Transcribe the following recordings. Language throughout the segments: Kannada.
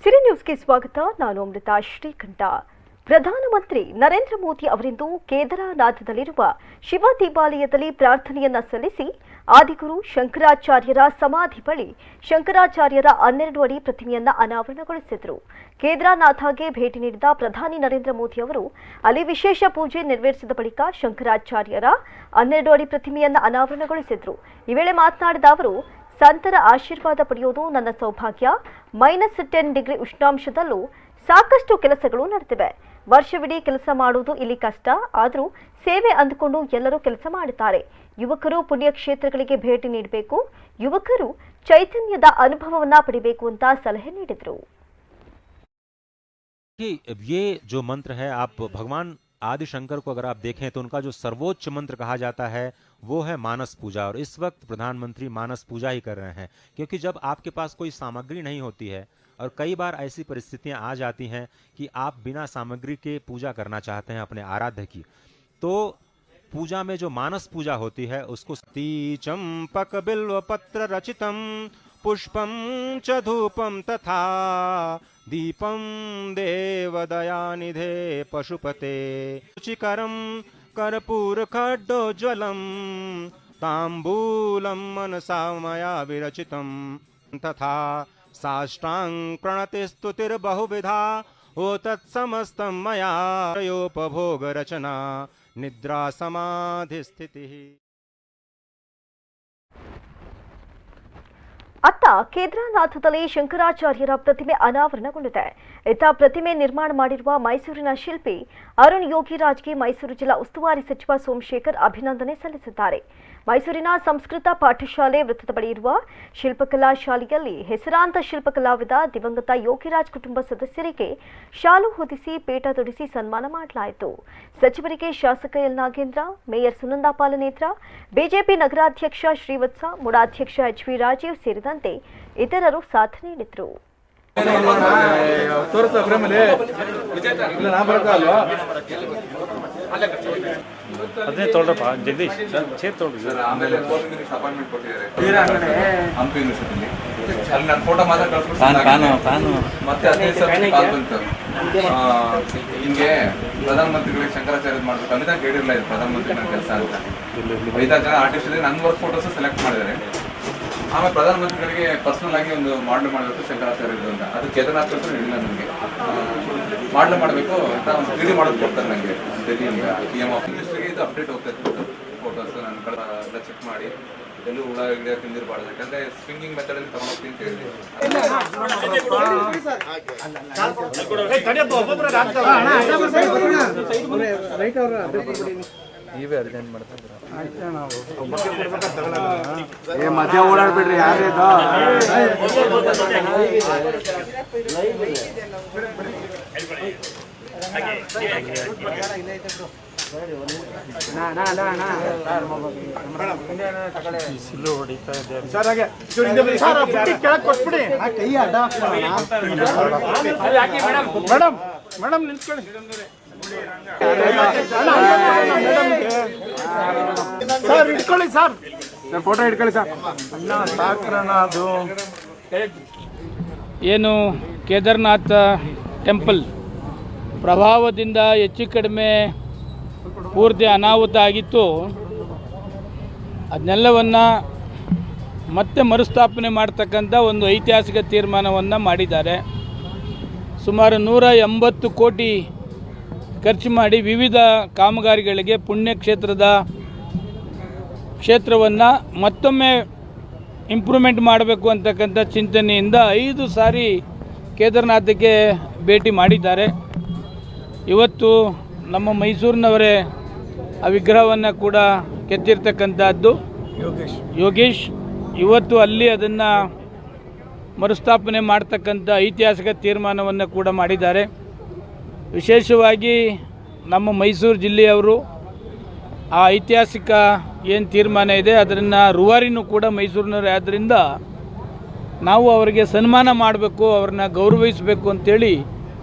ಸಿರಿ ನ್ಯೂಸ್ಗೆ ಸ್ವಾಗತ. ನಾನು ಅಮೃತ ಶ್ರೀಕಂಠ. ಪ್ರಧಾನಮಂತ್ರಿ ನರೇಂದ್ರ ಮೋದಿ ಅವರಿಂದು ಕೇದಾರನಾಥದಲ್ಲಿರುವ ಶಿವ ದೇವಾಲಯದಲ್ಲಿ ಪ್ರಾರ್ಥನೆಯನ್ನ ಸಲ್ಲಿಸಿ ಆದಿಗುರು ಶಂಕರಾಚಾರ್ಯರ ಸಮಾಧಿ ಬಳಿ ಶಂಕರಾಚಾರ್ಯರ 12 ಅಡಿ ಪ್ರತಿಮೆಯನ್ನ ಅನಾವರಣಗೊಳಿಸಿದರು. ಕೇದಾರನಾಥಗೆ ಭೇಟಿ ನೀಡಿದ ಪ್ರಧಾನಿ ನರೇಂದ್ರ ಮೋದಿ ಅವರು ಅಲ್ಲಿ ವಿಶೇಷ ಪೂಜೆ ನೆರವೇರಿಸಿದ ಬಳಿಕ ಶಂಕರಾಚಾರ್ಯರ 12 ಅಡಿ ಪ್ರತಿಮೆಯನ್ನ ಅನಾವರಣಗೊಳಿಸಿದರು. ಈ ವೇಳೆ ಮಾತನಾಡಿದ ಅವರು, ಸಂತರ ಆಶೀರ್ವಾದ ಪಡೆಯುವುದು ನನ್ನ ಸೌಭಾಗ್ಯ. -10 ಡಿಗ್ರಿ ಉಷ್ಣಾಂಶದಲ್ಲೂ ಸಾಕಷ್ಟು ಕೆಲಸಗಳು ನಡೆದಿವೆ. ವರ್ಷವಿಡೀ ಕೆಲಸ ಮಾಡುವುದು ಇಲ್ಲಿ ಕಷ್ಟ. ಆದರೂ ಸೇವೆ ಅಂದುಕೊಂಡು ಎಲ್ಲರೂ ಕೆಲಸ ಮಾಡುತ್ತಾರೆ. ಯುವಕರು ಪುಣ್ಯಕ್ಷೇತ್ರಗಳಿಗೆ ಭೇಟಿ ನೀಡಬೇಕು, ಯುವಕರು ಚೈತನ್ಯದ ಅನುಭವವನ್ನ ಪಡೆಯಬೇಕು ಅಂತ ಸಲಹೆ ನೀಡಿದರು. ये जो मंत्र है, आप भगवान आदि शंकर को अगर आप देखें तो उनका जो सर्वोच्च मंत्र कहा जाता है वो है मानस पूजा। और इस वक्त प्रधानमंत्री मानस पूजा ही कर रहे हैं, क्योंकि जब आपके पास कोई सामग्री नहीं होती है और कई बार ऐसी परिस्थितियां आ जाती हैं कि आप बिना सामग्री के पूजा करना चाहते हैं अपने आराध्य की, तो पूजा में जो मानस पूजा होती है उसको चंपक बिल्व पत्र रचितम पुष्पम च धूपम तथा दीपम देवदयानिधे पशुपते रुचिकरम कर्पूर खड्डोज्वलम तांबूलम मनसा मया विरचितम तथा साष्टांग प्रणतिस्तुतिर्बहुविधा ओ तत्समस्तं मया योपभोग रचना निद्रा समाधि स्थिति। ಅತ್ತ ಕೇದಾರನಾಥದಲ್ಲಿ ಶಂಕರಾಚಾರ್ಯರ ಪ್ರತಿಮೆ ಅನಾವರಣಗೊಂಡಿದೆ. ಇತ್ತ ಪ್ರತಿಮೆ ನಿರ್ಮಾಣ ಮಾಡಿರುವ ಮೈಸೂರಿನ ಶಿಲ್ಪಿ ಅರುಣ್ ಯೋಗಿರಾಜ್ಗೆ ಮೈಸೂರು ಜಿಲ್ಲಾ ಉಸ್ತುವಾರಿ ಸಚಿವ ಸೋಮಶೇಖರ್ ಅಭಿನಂದನೆ ಸಲ್ಲಿಸಿದ್ದಾರೆ. ಮೈಸೂರಿನ ಸಂಸ್ಕೃತ ಪಾಠಶಾಲೆ ವೃತ್ತದ ಬಳಿ ಇರುವ ಶಿಲ್ಪಕಲಾ ಶಾಲೆಯಲ್ಲಿ ಹೆಸರಾಂತ ಶಿಲ್ಪಕಲಾವಿದ ದಿವಂಗತ ಯೋಗಿರಾಜ್ ಕುಟುಂಬ ಸದಸ್ಯರಿಗೆ ಶಾಲು ಹೊದಿಸಿ ಪೇಟ ತೊಡಿಸಿ ಸನ್ಮಾನ ಮಾಡಲಾಯಿತು. ಸಚಿವರಿಗೆ ಶಾಸಕ L Nagendra, mayor Sunanda Palanetra, BJP ನಗರಾಧ್ಯಕ್ಷ ಶ್ರೀವತ್ಸ, ಮುಡಾಧ್ಯಕ್ಷ ಎಚ್.ವಿ. ರಾಜೀವ್ ಸೇರಿದಂತೆ ಇತರರು ಸಾಥ್ ನೀಡಿದರು. ಅದನ್ನೇ ತೊಗೊಳ್ರಪ್ಪ ಜಗದೀಶ್, ಚೇರ್ ತೊಗೊಳ್ರಿ. ಆಮೇಲೆ ಅಪಾಯಿಂಟ್ಮೆಂಟ್ ಕೊಟ್ಟಿದ್ದಾರೆ ಹಂಪಿ ಯೂನಿವರ್ಸಿಟಿಲಿ. ಅಲ್ಲಿ ನಾನು ಫೋಟೋ ಮಾತ್ರ ಕಳಿಸ್ಬಿಟ್ಟು ಮತ್ತೆ 15 ಸಾವಿರ ಕಾಲ್ ಬಂತು. ಹಿಂಗೆ ಪ್ರಧಾನಮಂತ್ರಿಗಳಿಗೆ ಶಂಕರಾಚಾರ್ಯ ಮಾಡ್ಬೇಕು ಅಂತ ಕೇಳಿರಲಿಲ್ಲ. ಇದು ಪ್ರಧಾನಮಂತ್ರಿ ನನ್ನ ಕೆಲಸ ಅಂತ 5-6 ಜನ ಆರ್ಟಿಸ್ಟ್ ನನ್ನ ವರ್ಕ್ ಫೋಟೋಸ್ ಸೆಲೆಕ್ಟ್ ಮಾಡಿದ್ದಾರೆ. ಆಮೇಲೆ ಪ್ರಧಾನಮಂತ್ರಿಗಳಿಗೆ ಪರ್ಸನಲ್ ಆಗಿ ಒಂದು ಮಾಡಲ್ ಮಾಡಬೇಕು ಶಂಕರಾಚಾರ್ಯರು ಅಂತ. ಅದು ಕೇದಾರನಾಥ್ ಅಂತ ಹೇಳಿಲ್ಲ ನನಗೆ. ಮಾಡಲ್ ಮಾಡಬೇಕು ಅಂತ ಒಂದು 3D ಮಾಡೋದು ಕೊಡ್ತಾರೆ ನನಗೆ. PM ಆಫ್ ಇಂಡಸ್ಟ್ರಿಗೆ ಇದು ಅಪ್ಡೇಟ್ ಹೋಗ್ತಾ ಇತ್ತು. ಫೋಟೋಸ್ ನನ್ನ ಕಡೆ ಎಲ್ಲ ಚೆಕ್ ಮಾಡಿ ಎಲ್ಲೂ ಹುಳ ಗಿಡ ತಿಂದಿರಬಾರ್ದು, ಯಾಕಂದ್ರೆ ಸ್ವಿಂಗಿಂಗ್ ಮೆಥಡಲ್ಲಿ ತಗೊಂಡೋಗ್ತೀನಿ ಅಂತ ಹೇಳಿದೆ. ನೀವೇ ಅರ್ಜೆಂಟ್ ಮಾಡ್ತಾ ಮಧ್ಯ ಓಡಾಡ್ಬಿಡ್ರಿ. ಯಾರೇದ ಹೊಡಿತಾ ಇದ್ದಾರೆ. ಮೇಡಮ್ ಮೇಡಮ್ ನಿಂತ್ಕೊಳ್ಳಿ. ಸರ್ ಇಟ್ಕೊಳ್ಳಿ, ಸರ್ ಫೋಟೋ ಇಟ್ಕೊಳ್ಳಿ ಸರ್. ಸಾಕ್ರಣ ಅದು ಏನು ಕೇದಾರನಾಥ ಟೆಂಪಲ್ ಪ್ರಭಾವದಿಂದ ಹೆಚ್ಚು ಕಡಿಮೆ ಪೂರ್ತಿ ಅನಾಹುತ ಆಗಿತ್ತು. ಅದನ್ನೆಲ್ಲವನ್ನು ಮತ್ತೆ ಮರುಸ್ಥಾಪನೆ ಮಾಡ್ತಕ್ಕಂಥ ಒಂದು ಐತಿಹಾಸಿಕ ತೀರ್ಮಾನವನ್ನು ಮಾಡಿದ್ದಾರೆ. ಸುಮಾರು 180 ಕೋಟಿ ಖರ್ಚು ಮಾಡಿ ವಿವಿಧ ಕಾಮಗಾರಿಗಳಿಗೆ ಪುಣ್ಯಕ್ಷೇತ್ರದ ಕ್ಷೇತ್ರವನ್ನು ಮತ್ತೊಮ್ಮೆ ಇಂಪ್ರೂವ್ಮೆಂಟ್ ಮಾಡಬೇಕು ಅಂತಕ್ಕಂಥ ಚಿಂತನೆಯಿಂದ 5 ಸಾರಿ ಕೇದಾರನಾಥಕ್ಕೆ ಭೇಟಿ ಮಾಡಿದ್ದಾರೆ. ಇವತ್ತು ನಮ್ಮ ಮೈಸೂರಿನವರೇ ಆ ವಿಗ್ರಹವನ್ನು ಕೂಡ ಕೆತ್ತಿರ್ತಕ್ಕಂಥದ್ದು ಯೋಗೇಶ್ ಇವತ್ತು ಅಲ್ಲಿ ಅದನ್ನು ಮರುಸ್ಥಾಪನೆ ಮಾಡ್ತಕ್ಕಂಥ ಐತಿಹಾಸಿಕ ತೀರ್ಮಾನವನ್ನು ಕೂಡ ಮಾಡಿದ್ದಾರೆ. ವಿಶೇಷವಾಗಿ ನಮ್ಮ ಮೈಸೂರು ಜಿಲ್ಲೆಯವರು ಆ ಐತಿಹಾಸಿಕ ಏನು ತೀರ್ಮಾನ ಇದೆ ಅದನ್ನು ರೂವಾರಿನೂ ಕೂಡ ಮೈಸೂರಿನವರೇ ಆದ್ದರಿಂದ ನಾವು ಅವರಿಗೆ ಸನ್ಮಾನ ಮಾಡಬೇಕು, ಅವ್ರನ್ನ ಗೌರವಿಸಬೇಕು ಅಂತೇಳಿ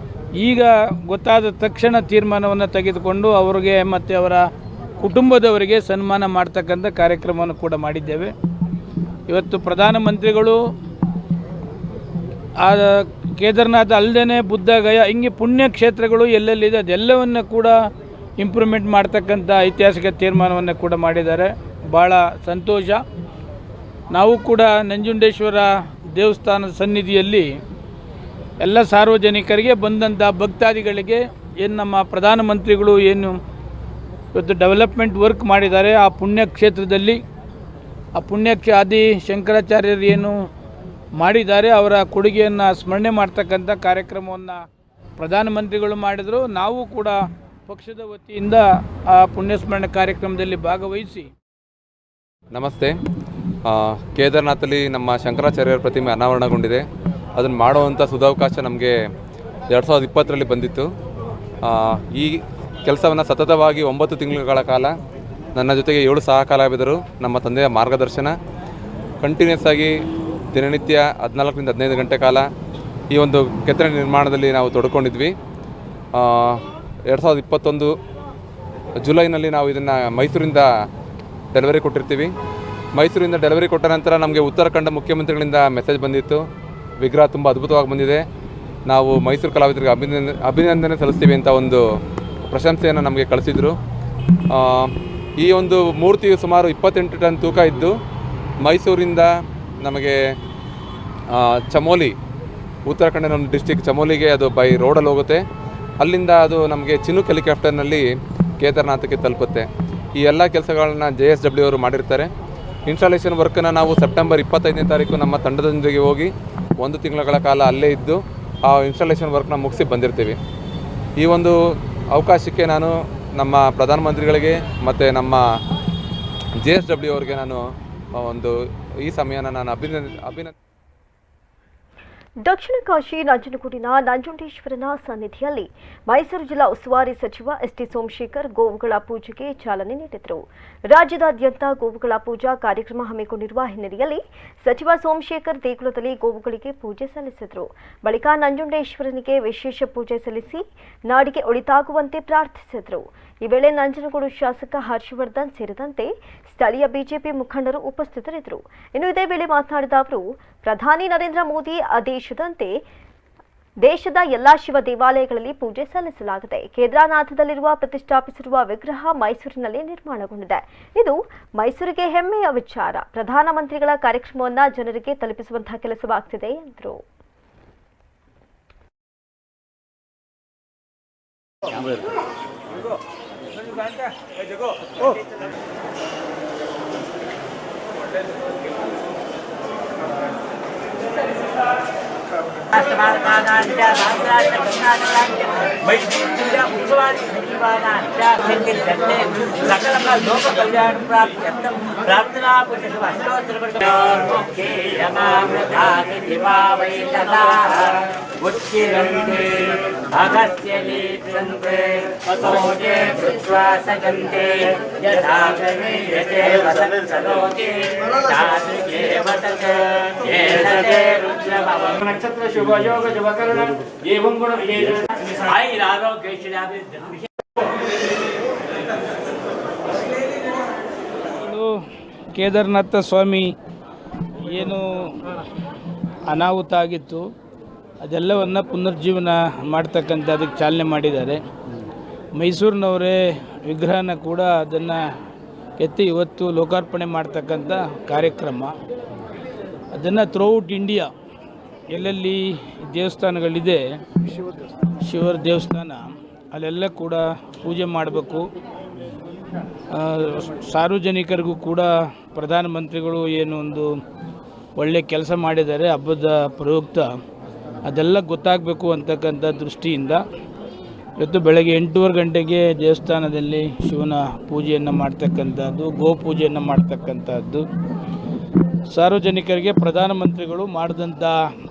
ಈಗ ಗೊತ್ತಾದ ತಕ್ಷಣ ತೀರ್ಮಾನವನ್ನು ತೆಗೆದುಕೊಂಡು ಅವರಿಗೆ ಮತ್ತು ಅವರ ಕುಟುಂಬದವರಿಗೆ ಸನ್ಮಾನ ಮಾಡ್ತಕ್ಕಂಥ ಕಾರ್ಯಕ್ರಮವನ್ನು ಕೂಡ ಮಾಡಿದ್ದೇವೆ. ಇವತ್ತು ಪ್ರಧಾನಮಂತ್ರಿಗಳು ಆ ಕೇದಾರನಾಥ ಅಲ್ಲದೇ ಬುದ್ಧಗಯ ಹಿಂಗೆ ಪುಣ್ಯಕ್ಷೇತ್ರಗಳು ಎಲ್ಲೆಲ್ಲಿದೆ ಅದೆಲ್ಲವನ್ನು ಕೂಡ ಇಂಪ್ರೂವ್ಮೆಂಟ್ ಮಾಡ್ತಕ್ಕಂಥ ಐತಿಹಾಸಿಕ ತೀರ್ಮಾನವನ್ನು ಕೂಡ ಮಾಡಿದ್ದಾರೆ. ಭಾಳ ಸಂತೋಷ. ನಾವು ಕೂಡ ನಂಜುಂಡೇಶ್ವರ ದೇವಸ್ಥಾನದ ಸನ್ನಿಧಿಯಲ್ಲಿ ಎಲ್ಲ ಸಾರ್ವಜನಿಕರಿಗೆ ಬಂದಂಥ ಭಕ್ತಾದಿಗಳಿಗೆ ಏನು ನಮ್ಮ ಪ್ರಧಾನಮಂತ್ರಿಗಳು ಏನು ಇವತ್ತು ಡೆವಲಪ್ಮೆಂಟ್ ವರ್ಕ್ ಮಾಡಿದ್ದಾರೆ ಆ ಪುಣ್ಯಕ್ಷೇತ್ರದಲ್ಲಿ ಆ ಆದಿ ಶಂಕರಾಚಾರ್ಯರು ಏನು ಮಾಡಿದ್ದಾರೆ ಅವರ ಕೊಡುಗೆಯನ್ನು ಸ್ಮರಣೆ ಮಾಡ್ತಕ್ಕಂಥ ಕಾರ್ಯಕ್ರಮವನ್ನು ಪ್ರಧಾನಮಂತ್ರಿಗಳು ಮಾಡಿದರು. ನಾವು ಕೂಡ ಪಕ್ಷದ ವತಿಯಿಂದ ಆ ಪುಣ್ಯಸ್ಮರಣೆ ಕಾರ್ಯಕ್ರಮದಲ್ಲಿ ಭಾಗವಹಿಸಿ. ನಮಸ್ತೆ. ಕೇದಾರ್ನಾಥಲ್ಲಿ ನಮ್ಮ ಶಂಕರಾಚಾರ್ಯರ ಪ್ರತಿಮೆ ಅನಾವರಣಗೊಂಡಿದೆ. ಅದನ್ನು ಮಾಡುವಂಥ ಸದಾವಕಾಶ ನಮಗೆ 2020ರಲ್ಲಿ ಬಂದಿತ್ತು. ಈ ಕೆಲಸವನ್ನು ಸತತವಾಗಿ 9 ತಿಂಗಳುಗಳ ಕಾಲ ನನ್ನ ಜೊತೆಗೆ 7 ಸಹ ಕಲಾವಿದರು, ನಮ್ಮ ತಂದೆಯ ಮಾರ್ಗದರ್ಶನ, ಕಂಟಿನ್ಯೂಸ್ ಆಗಿ ದಿನನಿತ್ಯ 14ರಿಂದ 15 ಗಂಟೆ ಕಾಲ ಈ ಒಂದು ಕೆತ್ತನೆ ನಿರ್ಮಾಣದಲ್ಲಿ ನಾವು ತೊಡ್ಕೊಂಡಿದ್ವಿ. 2021 ಜುಲೈನಲ್ಲಿ ನಾವು ಇದನ್ನು ಮೈಸೂರಿಂದ ಡೆಲಿವರಿ ಕೊಟ್ಟಿರ್ತೀವಿ. ಮೈಸೂರಿಂದ ಡೆಲಿವರಿ ಕೊಟ್ಟ ನಂತರ ನಮಗೆ ಉತ್ತರಾಖಂಡ ಮುಖ್ಯಮಂತ್ರಿಗಳಿಂದ ಮೆಸೇಜ್ ಬಂದಿತ್ತು, ವಿಗ್ರಹ ತುಂಬ ಅದ್ಭುತವಾಗಿ ಬಂದಿದೆ, ನಾವು ಮೈಸೂರು ಕಲಾವಿದರಿಗೆ ಅಭಿನಂದನೆ ಸಲ್ಲಿಸ್ತೀವಿ ಅಂತ ಒಂದು ಪ್ರಶಂಸೆಯನ್ನು ನಮಗೆ ಕಳಿಸಿದರು. ಈ ಒಂದು ಮೂರ್ತಿಯು ಸುಮಾರು 28 ಟನ್ ತೂಕ ಇದ್ದು ಮೈಸೂರಿಂದ ನಮಗೆ ಚಮೋಲಿ, ಉತ್ತರಾಖಂಡ ನಮ್ಮ ಡಿಸ್ಟಿಕ್ ಚಮೋಲಿಗೆ ಅದು ಬೈ ರೋಡಲ್ಲಿ ಹೋಗುತ್ತೆ. ಅಲ್ಲಿಂದ ಅದು ನಮಗೆ ಚಿನೂಕ್ ಹೆಲಿಕಾಪ್ಟರ್ನಲ್ಲಿ ಕೇದಾರ್ನಾಥಕ್ಕೆ ತಲುಪುತ್ತೆ. ಈ ಎಲ್ಲ ಕೆಲಸಗಳನ್ನ JSW ಅವರು ಮಾಡಿರ್ತಾರೆ. ಇನ್ಸ್ಟಾಲೇಷನ್ ವರ್ಕನ್ನು ನಾವು ಸೆಪ್ಟೆಂಬರ್ 25ನೇ ತಾರೀಕು ನಮ್ಮ ತಂಡದೊಂದಿಗೆ ಹೋಗಿ 1 ತಿಂಗಳ ಕಾಲ ಅಲ್ಲೇ ಇದ್ದು ಆ ಇನ್ಸ್ಟಾಲೇಷನ್ ವರ್ಕ್ನ ಮುಗಿಸಿ ಬಂದಿರ್ತೀವಿ. ಈ ಒಂದು ಅವಕಾಶಕ್ಕೆ ನಾನು ನಮ್ಮ ಪ್ರಧಾನಮಂತ್ರಿಗಳಿಗೆ ಮತ್ತು ನಮ್ಮ JSW ಅವರಿಗೆ ನಾನು ಒಂದು ಈ ಸಮಯನ ನಾನು ಅಭಿನಂದನೆ. ದಕ್ಷಿಣ ಕಾಶಿ ನಂಜನಗೂಡಿನ ನಂಜುಂಡೇಶ್ವರನ ಸನ್ನಿಧಿಯಲ್ಲಿ ಮೈಸೂರು ಜಿಲ್ಲಾ ಉಸ್ತುವಾರಿ ಸಚಿವ ST ಸೋಮಶೇಖರ್ ಗೋವುಗಳ ಪೂಜೆಗೆ ಚಾಲನೆ ನೀಡಿದರು. ರಾಜ್ಯದಾದ್ಯಂತ ಗೋವುಗಳ ಪೂಜಾ ಕಾರ್ಯಕ್ರಮ ಹಮ್ಮಿಕೊಂಡಿರುವ ಹಿನ್ನೆಲೆಯಲ್ಲಿ ಸಚಿವ ಸೋಮಶೇಖರ್ ದೇಗುಲದಲ್ಲಿ ಗೋವುಗಳಿಗೆ ಪೂಜೆ ಸಲ್ಲಿಸಿದರು. ಬಳಿಕ ನಂಜುಂಡೇಶ್ವರನಿಗೆ ವಿಶೇಷ ಪೂಜೆ ಸಲ್ಲಿಸಿ ನಾಡಿಗೆ ಒಳಿತಾಗುವಂತೆ ಪ್ರಾರ್ಥಿಸಿದರು. ಈ ವೇಳೆ ನಂಜನಗೂಡು ಶಾಸಕ ಹರ್ಷವರ್ಧನ್ ಸೇರಿದಂತೆ ಸ್ಥಳೀಯ ಬಿಜೆಪಿ ಮುಖಂಡರು ಉಪಸ್ಥಿತರಿದ್ದರು. ಇನ್ನು ಇದೇ ವೇಳೆ ಮಾತನಾಡಿದ ಅವರು, ಪ್ರಧಾನಿ ನರೇಂದ್ರ ಮೋದಿ ಆದೇಶದಂತೆ ದೇಶದ ಎಲ್ಲಾ ಶಿವ ದೇವಾಲಯಗಳಲ್ಲಿ ಪೂಜೆ ಸಲ್ಲಿಸಲಾಗಿದೆ. ಕೇದಾರನಾಥದಲ್ಲಿರುವ ಪ್ರತಿಷ್ಠಾಪಿಸಿರುವ ವಿಗ್ರಹ ಮೈಸೂರಿನಲ್ಲಿ ನಿರ್ಮಾಣಗೊಂಡಿದೆ. ಇದು ಮೈಸೂರಿಗೆ ಹೆಮ್ಮೆಯ ವಿಚಾರ. ಪ್ರಧಾನಮಂತ್ರಿಗಳ ಕಾರ್ಯಕ್ರಮವನ್ನು ಜನರಿಗೆ ತಲುಪಿಸುವಂತಹ ಕೆಲಸವಾಗ್ತಿದೆ ಎಂದರು. लोक कल्याण प्राप्त प्रार्थना उत्किरन्ते अगस्त्य नेत्रन्ते असोजे कृत्वा सजन्ते यथा प्रमीयते वसत्सलोके तादृशे वसत् येनते रुद्रभवम् नक्षत्र शुभ योग शुभकर्ण एवं गुण आयुरारोग्यैश्वर्याभिवृद्धि. ಕೇದಾರನಾಥ ಸ್ವಾಮಿ ಏನು ಅನಾಹುತ ಆಗಿತ್ತು ಅದೆಲ್ಲವನ್ನು ಪುನರ್ಜೀವನ ಮಾಡ್ತಕ್ಕಂಥ ಅದಕ್ಕೆ ಚಾಲನೆ ಮಾಡಿದ್ದಾರೆ. ಮೈಸೂರಿನವರೇ ವಿಗ್ರಹನ ಕೂಡ ಅದನ್ನು ಎತ್ತಿ ಇವತ್ತು ಲೋಕಾರ್ಪಣೆ ಮಾಡ್ತಕ್ಕಂಥ ಕಾರ್ಯಕ್ರಮ. ಅದನ್ನು ಥ್ರೂಔಟ್ ಇಂಡಿಯಾ ಎಲ್ಲೆಲ್ಲಿ ದೇವಸ್ಥಾನಗಳಿದೆ, ಶಿವರ ದೇವಸ್ಥಾನ, ಅಲ್ಲೆಲ್ಲ ಕೂಡ ಪೂಜೆ ಮಾಡಬೇಕು. ಸಾರ್ವಜನಿಕರಿಗೂ ಕೂಡ ಪ್ರಧಾನಮಂತ್ರಿಗಳು ಏನು ಒಂದು ಒಳ್ಳೆಯ ಕೆಲಸ ಮಾಡಿದ್ದಾರೆ ಹಬ್ಬದ ಪ್ರಯುಕ್ತ, ಅದೆಲ್ಲ ಗೊತ್ತಾಗಬೇಕು ಅಂತಕ್ಕಂಥ ದೃಷ್ಟಿಯಿಂದ ಇವತ್ತು ಬೆಳಗ್ಗೆ 8:15 ಗಂಟೆಗೆ ದೇವಸ್ಥಾನದಲ್ಲಿ ಶಿವನ ಪೂಜೆಯನ್ನು ಮಾಡ್ತಕ್ಕಂಥದ್ದು, ಗೋಪೂಜೆಯನ್ನು ಮಾಡ್ತಕ್ಕಂಥದ್ದು, ಸಾರ್ವಜನಿಕರಿಗೆ ಪ್ರಧಾನಮಂತ್ರಿಗಳು ಮಾಡಿದಂಥ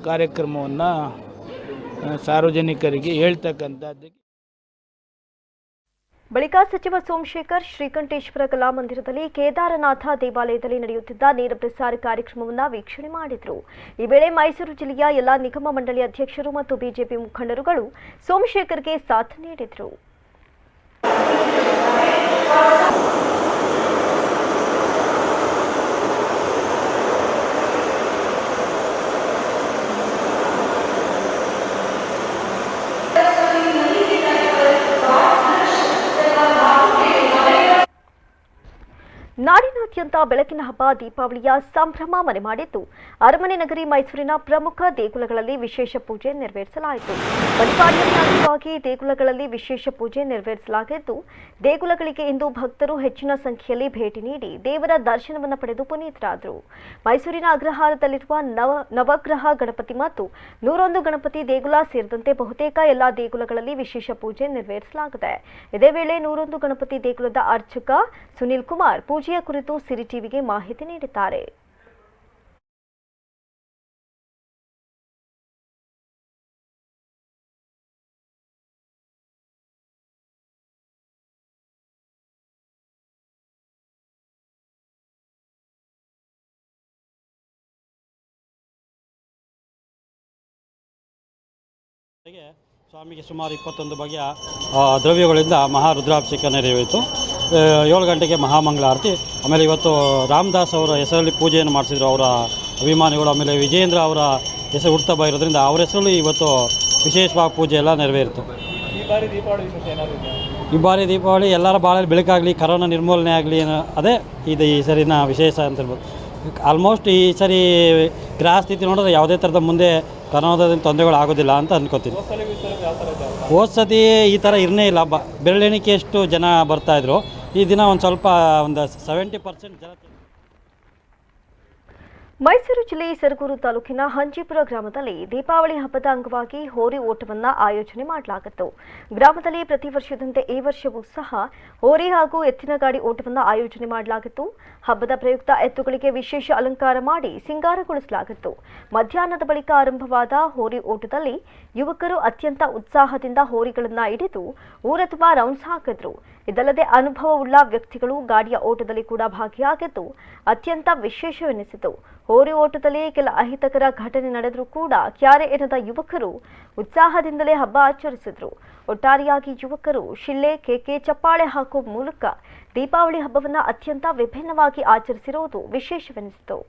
ಕಾರ್ಯಕ್ರಮವನ್ನು ಸಾರ್ವಜನಿಕರಿಗೆ ಹೇಳ್ತಕ್ಕಂಥದ್ದು. ಬಳಿಕ ಸಚಿವ ಸೋಮಶೇಖರ್ ಶ್ರೀಕಂಠೇಶ್ವರ ಕಲಾಮಂದಿರದಲ್ಲಿ ಕೇದಾರನಾಥ ದೇವಾಲಯದಲ್ಲಿ ನಡೆಯುತ್ತಿದ್ದ ನೇರ ಪ್ರಸಾರ ಕಾರ್ಯಕ್ರಮವನ್ನು ವೀಕ್ಷಣೆ ಮಾಡಿದರು. ಈ ವೇಳೆ ಮೈಸೂರು ಜಿಲ್ಲೆಯ ಎಲ್ಲಾ ನಿಗಮ ಮಂಡಳಿ ಅಧ್ಯಕ್ಷರು ಮತ್ತು ಬಿಜೆಪಿ ಮುಖಂಡರುಗಳು ಸೋಮಶೇಖರ್ಗೆ ಸಾಥ್ ನೀಡಿದರು. ನಾಡಿನಾದ್ಯಂತ ಬೆಳಕಿನ ಹಬ್ಬ ದೀಪಾವಳಿಯ ಸಂಭ್ರಮ ಮನೆ ಮಾಡಿದ್ದು ಅರಮನೆ ನಗರಿ ಮೈಸೂರಿನ ಪ್ರಮುಖ ದೇಗುಲಗಳಲ್ಲಿ ವಿಶೇಷ ಪೂಜೆ ನೆರವೇರಿಸಲಾಯಿತು. ಬಲಿಪಾಡ್ಯಮಿ ಅಂಗವಾಗಿ ದೇಗುಲಗಳಲ್ಲಿ ವಿಶೇಷ ಪೂಜೆ ನೆರವೇರಿಸಲಾಗಿದ್ದು, ದೇಗುಲಗಳಿಗೆ ಇಂದು ಭಕ್ತರು ಹೆಚ್ಚಿನ ಸಂಖ್ಯೆಯಲ್ಲಿ ಭೇಟಿ ನೀಡಿ ದೇವರ ದರ್ಶನವನ್ನು ಪಡೆದು ಪುನೀತರಾದರು. ಮೈಸೂರಿನ ಅಗ್ರಹಾರದಲ್ಲಿರುವ ನವಗ್ರಹ ಗಣಪತಿ ಮತ್ತು 101 ಗಣಪತಿ ದೇಗುಲ ಸೇರಿದಂತೆ ಬಹುತೇಕ ಎಲ್ಲಾ ದೇಗುಲಗಳಲ್ಲಿ ವಿಶೇಷ ಪೂಜೆ ನೆರವೇರಿಸಲಾಗಿದೆ. ಇದೇ ವೇಳೆ 101 ಗಣಪತಿ ದೇಗುಲದ ಅರ್ಚಕ ಸುನಿಲ್ ಕುಮಾರ್ ಪೂಜೆಯ ಕುರಿತು ಸಿರಿ ಟಿವಿಗೆ ಮಾಹಿತಿ ನೀಡಿದ್ದಾರೆ. ಸ್ವಾಮಿಗೆ ಸುಮಾರು 21 ಬಗೆಯ ದ್ರವ್ಯಗಳಿಂದ ಮಹಾರುದ್ರಾಭಿಷೇಕ ನೆರವೇರಿತು. 7 ಗಂಟೆಗೆ ಮಹಾಮಂಗಳಾರತಿ. ಆಮೇಲೆ ಇವತ್ತು ರಾಮದಾಸ್ ಅವರ ಹೆಸರಲ್ಲಿ ಪೂಜೆಯನ್ನು ಮಾಡಿಸಿದ್ರು ಅವರ ಅಭಿಮಾನಿಗಳು. ಆಮೇಲೆ ವಿಜೇಂದ್ರ ಅವರ ಹೆಸರು ಹುಟ್ಟುಹಬ್ಬ ಇರೋದ್ರಿಂದ ಅವರ ಹೆಸರಲ್ಲಿ ಇವತ್ತು ವಿಶೇಷವಾಗಿ ಪೂಜೆ ಎಲ್ಲ ನೆರವೇರಿತು. ಈ ಬಾರಿ ದೀಪಾವಳಿ ಎಲ್ಲರ ಬಾಳಲ್ಲಿ ಬೆಳಕಾಗಲಿ, ಕರೋನಾ ನಿರ್ಮೂಲನೆ ಆಗಲಿ, ಅದೇ ಇದು ಈ ಸರಿನ ವಿಶೇಷ ಅಂತ ಹೇಳ್ಬೋದು. ಆಲ್ಮೋಸ್ಟ್ ಈ ಸರಿ ಗ್ರಹ ಸ್ಥಿತಿ ನೋಡಿದ್ರೆ ಯಾವುದೇ ಥರದ ಮುಂದೆ ಕರೋನಾದಿಂದ ತೊಂದರೆಗಳು ಆಗೋದಿಲ್ಲ ಅಂತ ಅಂದ್ಕೋತೀನಿ. ಹೋದ ಸತಿ ಈ ಥರ ಇರನೇ ಇಲ್ಲ. ಬೆರಳೆಣಿಕೆಯಷ್ಟು ಜನ ಬರ್ತಾಯಿದ್ರು. ಈ ದಿನ ಒಂದು ಸ್ವಲ್ಪ 70% ಜನ. ಮೈಸೂರು ಜಿಲ್ಲೆ ಸರಗೂರು ತಾಲೂಕಿನ ಹಂಜಿಪುರ ಗ್ರಾಮದಲ್ಲಿ ದೀಪಾವಳಿ ಹಬ್ಬದ ಅಂಗವಾಗಿ ಹೋರಿ ಓಟವನ್ನು ಆಯೋಜನೆ ಮಾಡಲಾಗಿತ್ತು. ಗ್ರಾಮದಲ್ಲಿ ಪ್ರತಿ ವರ್ಷದಂತೆ ಈ ವರ್ಷವೂ ಸಹ ಹೋರಿ ಹಾಗೂ ಎತ್ತಿನ ಗಾಡಿ ಓಟವನ್ನು ಆಯೋಜನೆ ಮಾಡಲಾಗಿತ್ತು. ಹಬ್ಬದ ಪ್ರಯುಕ್ತ ಎತ್ತುಗಳಿಗೆ ವಿಶೇಷ ಅಲಂಕಾರ ಮಾಡಿ ಸಿಂಗಾರಗೊಳಿಸಲಾಗಿತ್ತು. ಮಧ್ಯಾಹ್ನದ ಬಳಿಕ ಆರಂಭವಾದ ಹೋರಿ ಓಟದಲ್ಲಿ ಯುವಕರು ಅತ್ಯಂತ ಉತ್ಸಾಹದಿಂದ ಹೋರಿಗಳನ್ನು ಹಿಡಿದು ಊರ ತುಂಬ ರೌಂಡ್ಸ್ ಹಾಕಿದ್ರು. ಇದಲ್ಲದೆ ಅನುಭವವುಳ್ಳ ವ್ಯಕ್ತಿಗಳು ಗಾಡಿಯ ಓಟದಲ್ಲಿ ಕೂಡ ಭಾಗಿಯಾಗಿದ್ದು ಅತ್ಯಂತ ವಿಶೇಷವೆನಿಸಿತು. ಹೋರಿ ಓಟದಲ್ಲಿ ಕೆಲ ಅಹಿತಕರ ಘಟನೆ ನಡೆದರೂ ಕೂಡ ಕ್ಯಾರೆ ಎನ್ನದ ಯುವಕರು ಉತ್ಸಾಹದಿಂದಲೇ ಹಬ್ಬ ಆಚರಿಸಿದ್ರು. ಒಟ್ಟಾರೆಯಾಗಿ ಯುವಕರು ಶಿಳ್ಳೆ, ಕೇಕೆ, ಚಪ್ಪಾಳೆ ಹಾಕುವ ಮೂಲಕ ದೀಪಾವಳಿ ಹಬ್ಬವನ್ನು ಅತ್ಯಂತ ವಿಭಿನ್ನವಾಗಿ ಆಚರಿಸಿರುವುದು ವಿಶೇಷವೆನಿಸಿತು.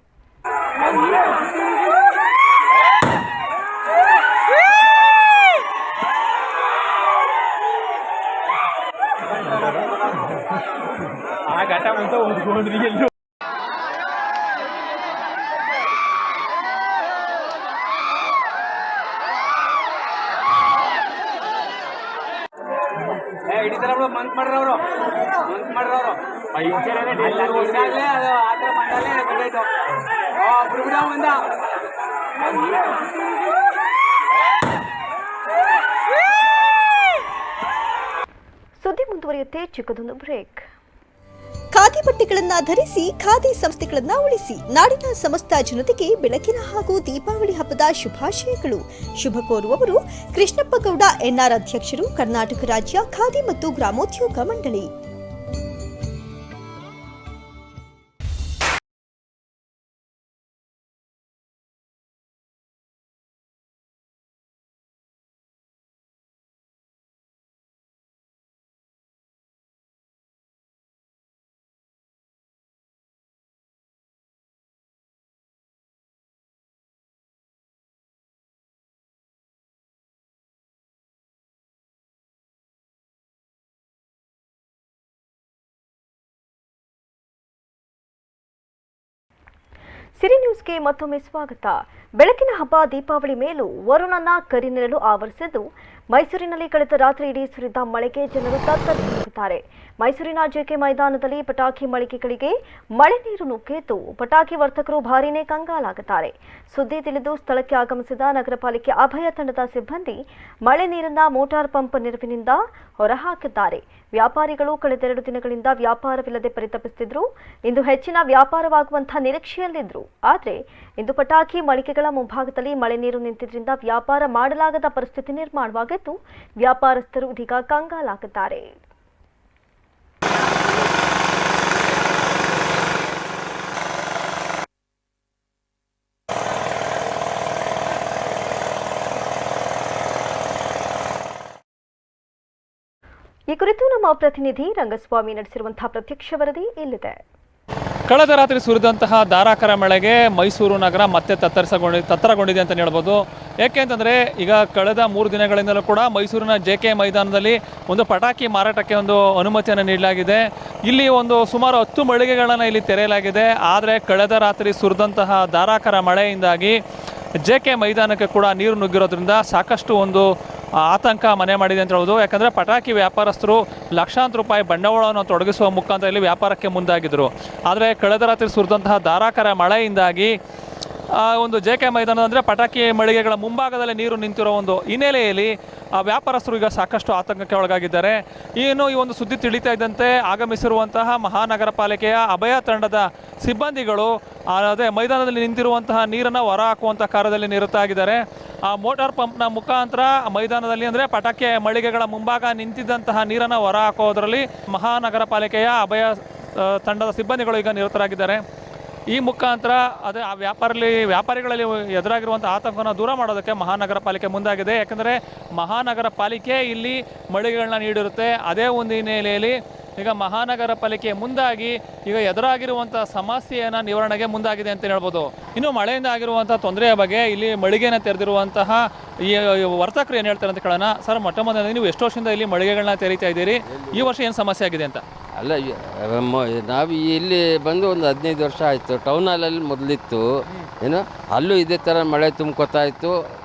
ಸುದ್ದಿ ಮುಂದುವರಿಯುತ್ತೆ, ಚಿಕ್ಕದೊಂದು ಬ್ರೇಕ್. ಖಾದಿ ಬಟ್ಟೆಗಳನ್ನ ಧರಿಸಿ, ಖಾದಿ ಸಂಸ್ಥೆಗಳನ್ನ ಉಳಿಸಿ. ನಾಡಿನ ಸಮಸ್ತ ಜನತೆಗೆ ಬೆಳಕಿನ ಹಾಗೂ ದೀಪಾವಳಿ ಹಬ್ಬದ ಶುಭಾಶಯಗಳು. ಶುಭ ಕೋರುವವರು ಕೃಷ್ಣಪ್ಪ ಗೌಡ, ಎನ್ಆರ್ ಅಧ್ಯಕ್ಷರು, ಕರ್ನಾಟಕ ರಾಜ್ಯ ಖಾದಿ ಮತ್ತು ಗ್ರಾಮೋದ್ಯೋಗ ಮಂಡಳಿ. ಸಿರಿ ನ್ಯೂಸ್ಗೆ ಮತ್ತೊಮ್ಮೆ ಸ್ವಾಗತ. ಬೆಳಕಿನ ಹಬ್ಬ ದೀಪಾವಳಿ ಮೇಲೂ ವರುಣನ ಕರಿನೆರಳು ಆವರಿಸಿದ್ದು ಮೈಸೂರಿನಲ್ಲಿ ಕಳೆದ ರಾತ್ರಿ ಇಡೀ ಸುರಿದ ಮಳೆಗೆ ಜನರು ತತ್ತರಿಸಿದ್ದಾರೆ. ಮೈಸೂರಿನ ಜೆಕೆ ಮೈದಾನದಲ್ಲಿ ಪಟಾಕಿ ಮಳಿಗೆಗಳಿಗೆ ಮಳೆ ನೀರು ನುಗ್ಗಿದ್ದು ಪಟಾಕಿ ವರ್ತಕರು ಭಾರೀನೇ ಕಂಗಾಲಾಗುತ್ತಾರೆ. ಸುದ್ದಿ ತಿಳಿದು ಸ್ಥಳಕ್ಕೆ ಆಗಮಿಸಿದ ನಗರ ಪಾಲಿಕೆ ಅಭಯ ತಂಡದ ಸಿಬ್ಬಂದಿ ಮಳೆ ನೀರನ್ನ ಮೋಟಾರ್ ಪಂಪ್ ನೆರವಿನಿಂದ ಹೊರಹಾಕಿದ್ದಾರೆ. ವ್ಯಾಪಾರಿಗಳು ಕಳೆದ 2 ದಿನಗಳಿಂದ ವ್ಯಾಪಾರವಿಲ್ಲದೆ ಪರಿತಪಿಸುತ್ತಿದ್ರು. ಇಂದು ಹೆಚ್ಚಿನ ವ್ಯಾಪಾರವಾಗುವಂತಹ ನಿರೀಕ್ಷೆಯಲ್ಲಿದ್ರು. ಆದರೆ ಇಂದು ಪಟಾಕಿ ಮಳಿಗೆಗಳ ಮುಂಭಾಗದಲ್ಲಿ ಮಳೆ ನೀರು ನಿಂತಿದ್ದರಿಂದ ವ್ಯಾಪಾರ ಮಾಡಲಾಗದ ಪರಿಸ್ಥಿತಿ ನಿರ್ಮಾಣವಾಗಿದ್ದು ವ್ಯಾಪಾರಸ್ಥರು ಇದೀಗ ಕಂಗಾಲಾಗಿದ್ದಾರೆ. ಈ ಕುರಿತು ನಮ್ಮ ಪ್ರತಿನಿಧಿ ರಂಗಸ್ವಾಮಿ ನಡೆಸಿರುವಂತಹ ಪ್ರತ್ಯಕ್ಷ ವರದಿ ಇಲ್ಲಿದೆ. ಕಳೆದ ರಾತ್ರಿ ಸುರಿದಂತಹ ಧಾರಾಕಾರ ಮಳೆಗೆ ಮೈಸೂರು ನಗರ ಮತ್ತೆ ತತ್ತರಗೊಂಡಿದೆ ಅಂತ ಹೇಳ್ಬೋದು. ಏಕೆ ಅಂತಂದರೆ ಈಗ ಕಳೆದ 3 ದಿನಗಳಿಂದಲೂ ಕೂಡ ಮೈಸೂರಿನ JK ಮೈದಾನದಲ್ಲಿ ಒಂದು ಪಟಾಕಿ ಮಾರಾಟಕ್ಕೆ ಒಂದು ಅನುಮತಿಯನ್ನು ನೀಡಲಾಗಿದೆ. ಇಲ್ಲಿ ಒಂದು ಸುಮಾರು 10 ಮಳಿಗೆಗಳನ್ನು ಇಲ್ಲಿ ತೆರೆಯಲಾಗಿದೆ. ಆದರೆ ಕಳೆದ ರಾತ್ರಿ ಸುರಿದಂತಹ ಧಾರಾಕಾರ ಮಳೆಯಿಂದಾಗಿ JK ಮೈದಾನಕ್ಕೆ ಕೂಡ ನೀರು ನುಗ್ಗಿರೋದ್ರಿಂದ ಸಾಕಷ್ಟು ಒಂದು ಆತಂಕ ಮನೆ ಮಾಡಿದೆ ಅಂತ ಹೇಳ್ಬೋದು. ಯಾಕಂದರೆ ಪಟಾಕಿ ವ್ಯಾಪಾರಸ್ಥರು ಲಕ್ಷಾಂತರ ರೂಪಾಯಿ ಬಂಡವಾಳವನ್ನು ತೊಡಗಿಸುವ ಮುಖಾಂತರ ಇಲ್ಲಿ ವ್ಯಾಪಾರಕ್ಕೆ ಮುಂದಾಗಿದ್ದರು. ಆದರೆ ಕಳೆದ ರಾತ್ರಿ ಸುರಿದಂತಹ ಧಾರಾಕಾರ ಮಳೆಯಿಂದಾಗಿ ಒಂದು JK ಮೈದಾನ ಅಂದರೆ ಪಟಾಕಿ ಮಳಿಗೆಗಳ ಮುಂಭಾಗದಲ್ಲಿ ನೀರು ನಿಂತಿರೋ ಒಂದು ಹಿನ್ನೆಲೆಯಲ್ಲಿ ವ್ಯಾಪಾರಸ್ಥರು ಈಗ ಸಾಕಷ್ಟು ಆತಂಕಕ್ಕೆ ಒಳಗಾಗಿದ್ದಾರೆ. ಇನ್ನು ಈ ಒಂದು ಸುದ್ದಿ ತಿಳಿತಾ ಇದ್ದಂತೆ ಆಗಮಿಸಿರುವಂತಹ ಮಹಾನಗರ ಪಾಲಿಕೆಯ ಅಭಯ ತಂಡದ ಸಿಬ್ಬಂದಿಗಳು ಅದೇ ಮೈದಾನದಲ್ಲಿ ನಿಂತಿರುವಂತಹ ನೀರನ್ನು ಹೊರ ಹಾಕುವಂಥ ಕಾರ್ಯದಲ್ಲಿ ನಿರತರಾಗಿದ್ದಾರೆ. ಆ ಮೋಟಾರ್ ಪಂಪ್ನ ಮುಖಾಂತರ ಮೈದಾನದಲ್ಲಿ ಅಂದರೆ ಪಟಾಕಿ ಮಳಿಗೆಗಳ ಮುಂಭಾಗ ನಿಂತಿದ್ದಂತಹ ನೀರನ್ನು ಹೊರ ಹಾಕೋದರಲ್ಲಿ ಮಹಾನಗರ ಪಾಲಿಕೆಯ ಅಭಯ ತಂಡದ ಸಿಬ್ಬಂದಿಗಳು ಈಗ ನಿರತರಾಗಿದ್ದಾರೆ. ಈ ಮುಖಾಂತರ ಅದೇ ಆ ವ್ಯಾಪಾರಿಗಳಲ್ಲಿ ಎದುರಾಗಿರುವಂಥ ಆತಂಕವನ್ನು ದೂರ ಮಾಡೋದಕ್ಕೆ ಮಹಾನಗರ ಪಾಲಿಕೆ ಮುಂದಾಗಿದೆ. ಯಾಕಂದರೆ ಮಹಾನಗರ ಪಾಲಿಕೆ ಇಲ್ಲಿ ಮಳಿಗೆಗಳನ್ನ ನೀಡಿರುತ್ತೆ. ಅದೇ ಒಂದು ಹಿನ್ನೆಲೆಯಲ್ಲಿ ಈಗ ಮಹಾನಗರ ಪಾಲಿಕೆ ಮುಂದಾಗಿ ಈಗ ಎದುರಾಗಿರುವಂಥ ಸಮಸ್ಯೆಯನ್ನು ನಿವಾರಣೆಗೆ ಮುಂದಾಗಿದೆ ಅಂತ ಹೇಳ್ಬೋದು. ಇನ್ನು ಮಳೆಯಿಂದ ಆಗಿರುವಂಥ ತೊಂದರೆಯ ಬಗ್ಗೆ ಇಲ್ಲಿ ಮಳಿಗೆಯನ್ನು ತೆರೆದಿರುವಂತಹ ಈ ವರ್ತಕರು ಏನು ಹೇಳ್ತಾರೆ ಅಂತ ಕೇಳೋಣ. ಸರ್, ಮೊಟ್ಟ ಮೊದಲನೇ ನೀವು ಎಷ್ಟು ವರ್ಷದಿಂದ ಇಲ್ಲಿ ಮಳಿಗೆಗಳನ್ನ ತೆರೀತಾ ಇದ್ದೀರಿ? ಈ ವರ್ಷ ಏನು ಸಮಸ್ಯೆ ಆಗಿದೆ ಅಂತ? ಅಲ್ಲ, ನಾವು ಇಲ್ಲಿ ಬಂದು ಒಂದು 15 ವರ್ಷ ಆಯಿತು. ಟೌನ್ ಹಾಲಲ್ಲಿ ಮೊದಲಿತ್ತು, ಏನು ಅಲ್ಲೂ ಇದೇ ಥರ ಮಳೆ ತುಂಬ್ಕೊತಾ ಇತ್ತು.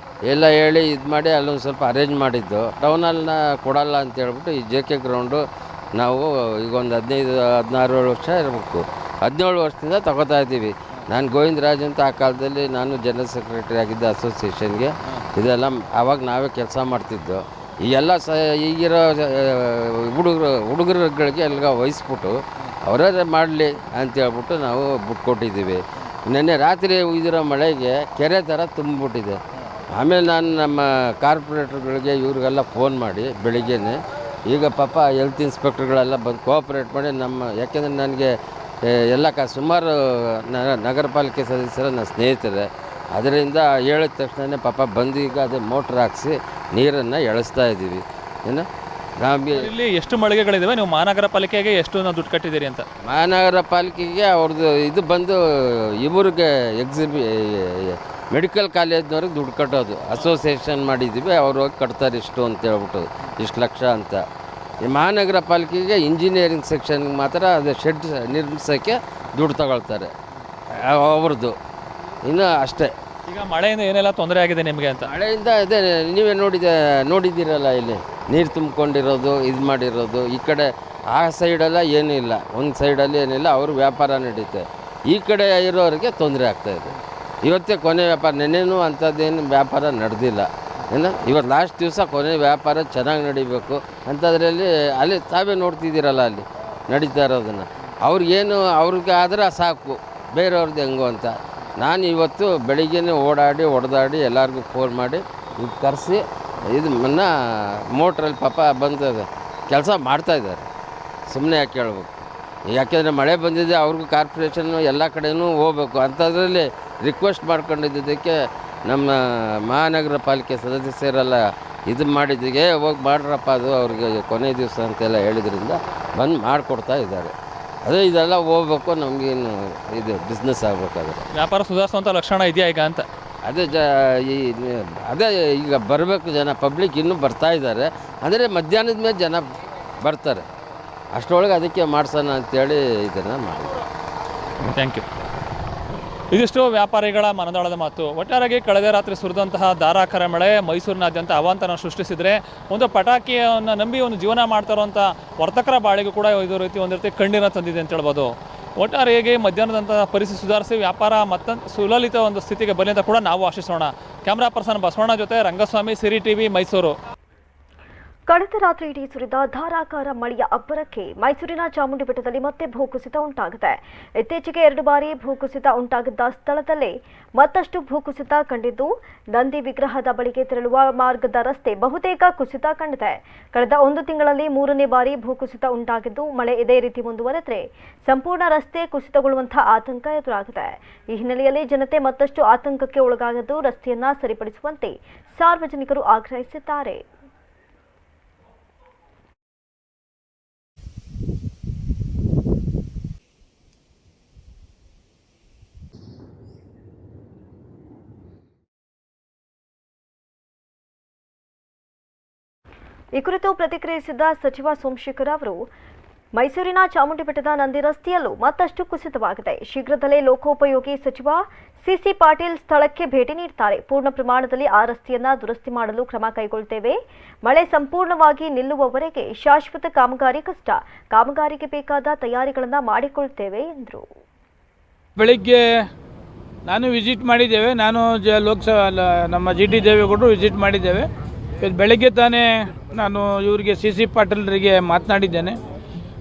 ಎಲ್ಲ ಹೇಳಿ ಇದು ಮಾಡಿ ಅಲ್ಲೊಂದು ಸ್ವಲ್ಪ ಅರೇಂಜ್ ಮಾಡಿದ್ದು. ಟೌನ್ ಹಾಲನ್ನ ಕೊಡಲ್ಲ ಅಂತ ಹೇಳ್ಬಿಟ್ಟು ಈ JK ಗ್ರೌಂಡು ನಾವು ಈಗ ಒಂದು 15-16 ವರ್ಷ ಇರಬೇಕು, 17 ವರ್ಷದಿಂದ ತಗೋತಾ ಇದ್ದೀವಿ. ನಾನು ಗೋವಿಂದರಾಜ್ ಅಂತ ಆ ಕಾಲದಲ್ಲಿ ನಾನು ಜನರಲ್ ಸೆಕ್ರೆಟರಿ ಆಗಿದ್ದೆ ಅಸೋಸಿಯೇಷನ್ಗೆ. ಇದೆಲ್ಲ ಆವಾಗ ನಾವೇ ಕೆಲಸ ಮಾಡ್ತಿದ್ದು. ಈಗೆಲ್ಲ ಈಗಿರೋ ಹುಡುಗರುಗಳಿಗೆ ಎಲ್ಲ ವಹಿಸ್ಬಿಟ್ಟು ಅವರೇ ಮಾಡಲಿ ಅಂತೇಳ್ಬಿಟ್ಟು ನಾವು ಬಿಟ್ಕೊಟ್ಟಿದ್ದೀವಿ. ನೆನ್ನೆ ರಾತ್ರಿ ಉಯ್ದಿರೋ ಮಳೆಗೆ ಕೆರೆ ಥರ ತುಂಬಿಬಿಟ್ಟಿದೆ. ಆಮೇಲೆ ನಾನು ನಮ್ಮ ಕಾರ್ಪೊರೇಟರ್ಗಳಿಗೆ ಇವ್ರಿಗೆಲ್ಲ ಫೋನ್ ಮಾಡಿ ಬೆಳಿಗ್ಗೆನೇ ಈಗ ಪಾಪ ಹೆಲ್ತ್ ಇನ್ಸ್ಪೆಕ್ಟರ್ಗಳೆಲ್ಲ ಬಂದು ಕೋಆಪ್ರೇಟ್ ಮಾಡಿ ಯಾಕೆಂದರೆ ನನಗೆ ಎಲ್ಲ ಸುಮಾರು ನಗರ ಪಾಲಿಕೆ ಸದಸ್ಯರ ನನ್ನ ಸ್ನೇಹಿತರೆ. ಅದರಿಂದ ಹೇಳಿದ ತಕ್ಷಣ ಪಾಪ ಬಂದು ಈಗ ಅದೇ ಮೋಟ್ರ್ ಹಾಕ್ಸಿ ನೀರನ್ನು ಎಳಿಸ್ತಾ ಇದ್ದೀವಿ. ಏನು ನಮಗೆ ಇಲ್ಲಿ ಎಷ್ಟು ಮಳಿಗೆಗಳಿದ್ದಾವೆ? ನೀವು ಮಹಾನಗರ ಪಾಲಿಕೆಗೆ ಎಷ್ಟು ದುಡ್ಡು ಕಟ್ಟಿದ್ದೀರಿ ಅಂತ? ಮಹಾನಗರ ಪಾಲಿಕೆಗೆ ಅವ್ರದ್ದು ಇದು ಬಂದು ಇವ್ರಿಗೆ ಮೆಡಿಕಲ್ ಕಾಲೇಜ್ನವ್ರಿಗೆ ದುಡ್ಡು ಕಟ್ಟೋದು ಅಸೋಸಿಯೇಷನ್ ಮಾಡಿದ್ದೀವಿ. ಅವ್ರು ಹೋಗಿ ಕಟ್ತಾರೆ ಇಷ್ಟು ಅಂತ ಹೇಳ್ಬಿಟ್ಟು, ಇಷ್ಟು ಲಕ್ಷ ಅಂತ. ಈ ಮಹಾನಗರ ಪಾಲಿಕೆಗೆ ಇಂಜಿನಿಯರಿಂಗ್ ಸೆಕ್ಷನ್ಗೆ ಮಾತ್ರ ಅದು ಶೆಡ್ ನಿರ್ಮಿಸೋಕ್ಕೆ ದುಡ್ಡು ತಗೊಳ್ತಾರೆ ಅವ್ರದ್ದು. ಇನ್ನು ಅಷ್ಟೇ. ಈಗ ಮಳೆಯಿಂದ ಏನೆಲ್ಲ ತೊಂದರೆ ಆಗಿದೆ ನಿಮಗೆ ಅಂತ? ಮಳೆಯಿಂದ ಅದೇ ನೀವೇ ನೋಡಿದ್ದೀರಲ್ಲ, ಇಲ್ಲಿ ನೀರು ತುಂಬಿಕೊಂಡಿರೋದು, ಇದು ಮಾಡಿರೋದು. ಈ ಕಡೆ ಆ ಸೈಡೆಲ್ಲ ಏನೂ ಇಲ್ಲ, ಒಂದು ಸೈಡಲ್ಲಿ ಏನಿಲ್ಲ, ಅವ್ರ ವ್ಯಾಪಾರ ನಡೀತೆ. ಈ ಕಡೆ ಇರೋರಿಗೆ ತೊಂದರೆ ಆಗ್ತಾಯಿದೆ. ಇವತ್ತೇ ಕೊನೆ ವ್ಯಾಪಾರ, ನೆನ್ನೆನೂ ಅಂಥದ್ದೇನು ವ್ಯಾಪಾರ ನಡೆದಿಲ್ಲ. ಏನು ಇವತ್ತು ಲಾಸ್ಟ್ ದಿವಸ ಕೊನೆ ವ್ಯಾಪಾರ ಚೆನ್ನಾಗಿ ನಡಿಬೇಕು ಅಂಥದ್ರಲ್ಲಿ ಅಲ್ಲಿ ತಾವೇ ನೋಡ್ತಿದ್ದೀರಲ್ಲ ಅಲ್ಲಿ ನಡೀತಾ ಇರೋದನ್ನು. ಅವ್ರಿಗೆ ಆದರೆ ಸಾಕು, ಬೇರೆಯವ್ರದ್ದು ಹೆಂಗೋ ಅಂತ. ನಾನು ಇವತ್ತು ಬೆಳಿಗ್ಗೆನೇ ಹೊಡೆದಾಡಿ ಎಲ್ಲರಿಗೂ ಫೋನ್ ಮಾಡಿ ಇದು ಕರೆಸಿ ಇದು ಮೋಟ್ರಲ್ಲಿ ಪಾಪ ಬಂದು ಕೆಲಸ ಮಾಡ್ತಾಯಿದ್ದಾರೆ. ಸುಮ್ಮನೆ ಯಾಕೆ ಹೇಳ್ಬೇಕು? ಯಾಕೆಂದರೆ ಮಳೆ ಬಂದಿದೆ, ಅವ್ರಿಗೂ ಕಾರ್ಪೊರೇಷನ್ನು ಎಲ್ಲ ಕಡೆಯೂ ಹೋಗ್ಬೇಕು. ಅಂಥದ್ರಲ್ಲಿ ರಿಕ್ವೆಸ್ಟ್ ಮಾಡ್ಕೊಂಡಿದ್ದಕ್ಕೆ ನಮ್ಮ ಮಹಾನಗರ ಪಾಲಿಕೆ ಸದಸ್ಯರೆಲ್ಲ ಇದು ಮಾಡಿದ್ದಕ್ಕೆ ಹೋಗಿ ಮಾಡ್ರಪ್ಪ, ಅದು ಅವ್ರಿಗೆ ಕೊನೆ ದಿವಸ ಅಂತೆಲ್ಲ ಹೇಳಿದ್ರಿಂದ ಬಂದು ಮಾಡಿಕೊಡ್ತಾ ಇದ್ದಾರೆ. ಅದೇ ಇದೆಲ್ಲ ಹೋಗ್ಬೇಕು, ನಮಗೇನು ಇದು ಬಿಸ್ನೆಸ್ ಆಗಬೇಕಾದ್ರೆ ವ್ಯಾಪಾರ ಸುಧಾರಿಸುವಂಥ ಲಕ್ಷಣ ಇದೆಯಾ ಈಗ ಅಂತ? ಅದೇ ಈಗ ಬರಬೇಕು ಜನ, ಪಬ್ಲಿಕ್ ಇನ್ನೂ ಬರ್ತಾ ಇದ್ದಾರೆ. ಅಂದರೆ ಮಧ್ಯಾಹ್ನದ ಮೇಲೆ ಜನ ಬರ್ತಾರೆ, ಅಷ್ಟರೊಳಗೆ ಅದಕ್ಕೆ ಮಾಡ್ಸೋಣ ಅಂತೇಳಿ ಇದನ್ನು ಮಾಡಿದ್ರು. Thank you. ಇದಿಷ್ಟು ವ್ಯಾಪಾರಿಗಳ ಮನದಾಳದ ಮಾತು. ಒಟ್ಟಾರೆಯಾಗಿ ಕಳೆದ ರಾತ್ರಿ ಸುರಿದಂತಹ ಧಾರಾಕಾರ ಮಳೆ ಮೈಸೂರಿನಾದ್ಯಂತ ಅವಾಂತನ ಸೃಷ್ಟಿಸಿದರೆ ಒಂದು ಪಟಾಕಿಯನ್ನು ನಂಬಿ ಒಂದು ಜೀವನ ಮಾಡ್ತಾ ಇರುವಂಥ ವರ್ತಕರ ಬಾಳಿಗೂ ಕೂಡ ಇದು ರೀತಿ ಒಂದು ರೀತಿ ಕಣ್ಣೀರನ್ನು ತಂದಿದೆ ಅಂತ ಹೇಳ್ಬೋದು. ಒಟ್ಟಾರೆಯಾಗಿ ಮಧ್ಯಾಹ್ನದಂಥ ಪರಿಸ್ಥಿತಿ ಸುಧಾರಿಸಿ ವ್ಯಾಪಾರ ಮತ್ತೊಂದು ಸುಲಲಿತ ಒಂದು ಸ್ಥಿತಿಗೆ ಬರಲಿ ಅಂತ ಕೂಡ ನಾವು ಆಶಿಸೋಣ. ಕ್ಯಾಮ್ರಾ ಪರ್ಸನ್ ಬಸವಣ್ಣ ಜೊತೆ ರಂಗಸ್ವಾಮಿ, ಸಿರಿ ಟಿವಿ, ಮೈಸೂರು. ಕಳೆದ ರಾತ್ರಿ ಇಡೀ ಸುರಿದ ಧಾರಾಕಾರ ಮಳೆಯ ಅಬ್ಬರಕ್ಕೆ ಮೈಸೂರಿನ ಚಾಮುಂಡಿ ಬೆಟ್ಟದಲ್ಲಿ ಮತ್ತೆ ಭೂಕುಸಿತ ಉಂಟಾಗಿದೆ. ಇತ್ತೀಚೆಗೆ 2 ಬಾರಿ ಭೂಕುಸಿತ ಉಂಟಾಗಿದ್ದ ಸ್ಥಳದಲ್ಲೇ ಮತ್ತಷ್ಟು ಭೂಕುಸಿತ ಕಂಡಿದ್ದು, ನಂದಿ ವಿಗ್ರಹದ ಬಳಿಗೆ ತೆರಳುವ ಮಾರ್ಗದ ರಸ್ತೆ ಬಹುತೇಕ ಕುಸಿತ ಕಂಡಿದೆ. ಕಳೆದ 1 ತಿಂಗಳಲ್ಲಿ 3ನೇ ಬಾರಿ ಭೂಕುಸಿತ ಉಂಟಾಗಿದ್ದು, ಮಳೆ ಇದೇ ರೀತಿ ಮುಂದುವರೆದರೆ ಸಂಪೂರ್ಣ ರಸ್ತೆ ಕುಸಿತಗೊಳ್ಳುವಂತಹ ಆತಂಕ ಎದುರಾಗಿದೆ. ಈ ಹಿನ್ನೆಲೆಯಲ್ಲಿ ಜನತೆ ಮತ್ತಷ್ಟು ಆತಂಕಕ್ಕೆ ಒಳಗಾಗಿದ್ದು, ರಸ್ತೆಯನ್ನ ಸರಿಪಡಿಸುವಂತೆ ಸಾರ್ವಜನಿಕರು ಆಗ್ರಹಿಸಿದ್ದಾರೆ. ಈ ಕುರಿತು ಪ್ರತಿಕ್ರಿಯಿಸಿದ ಸಚಿವ ಸೋಮಶೇಖರ್ ಅವರು, ಮೈಸೂರಿನ ಚಾಮುಂಡಿ ಬೆಟ್ಟದ ನಂದಿ ರಸ್ತೆಯಲ್ಲೂ ಮತ್ತಷ್ಟು ಕುಸಿತವಾಗಿದೆ. ಶೀಘ್ರದಲ್ಲೇ ಲೋಕೋಪಯೋಗಿ ಸಚಿವ ಸಿಸಿ ಪಾಟೀಲ್ ಸ್ಥಳಕ್ಕೆ ಭೇಟಿ ನೀಡುತ್ತಾರೆ. ಪೂರ್ಣ ಪ್ರಮಾಣದಲ್ಲಿ ಆ ರಸ್ತೆಯನ್ನ ದುರಸ್ತಿ ಮಾಡಲು ಕ್ರಮ ಕೈಗೊಳ್ಳುತ್ತೇವೆ. ಮಳೆ ಸಂಪೂರ್ಣವಾಗಿ ನಿಲ್ಲುವವರೆಗೆ ಶಾಶ್ವತ ಕಾಮಗಾರಿ ಕಷ್ಟ. ಕಾಮಗಾರಿಗೆ ಬೇಕಾದ ತಯಾರಿಗಳನ್ನು ಮಾಡಿಕೊಳ್ಳುತ್ತೇವೆ ಎಂದರು. ಬೆಳಿಗ್ಗೆ ನಾನು ವಿಸಿಟ್ ಮಾಡಿದ್ದೇವೆ. ನಾನು ಲೋಕಸಭಾ ನಮ್ಮ GT ದೇವೇಗೌಡರು ವಿಸಿಟ್ ಮಾಡಿದ್ದೇವೆ. ಬೆಳಗ್ಗೆ ತಾನೇ ನಾನು ಇವರಿಗೆ CC ಪಾಟೀಲ್ರಿಗೆ ಮಾತನಾಡಿದ್ದೇನೆ.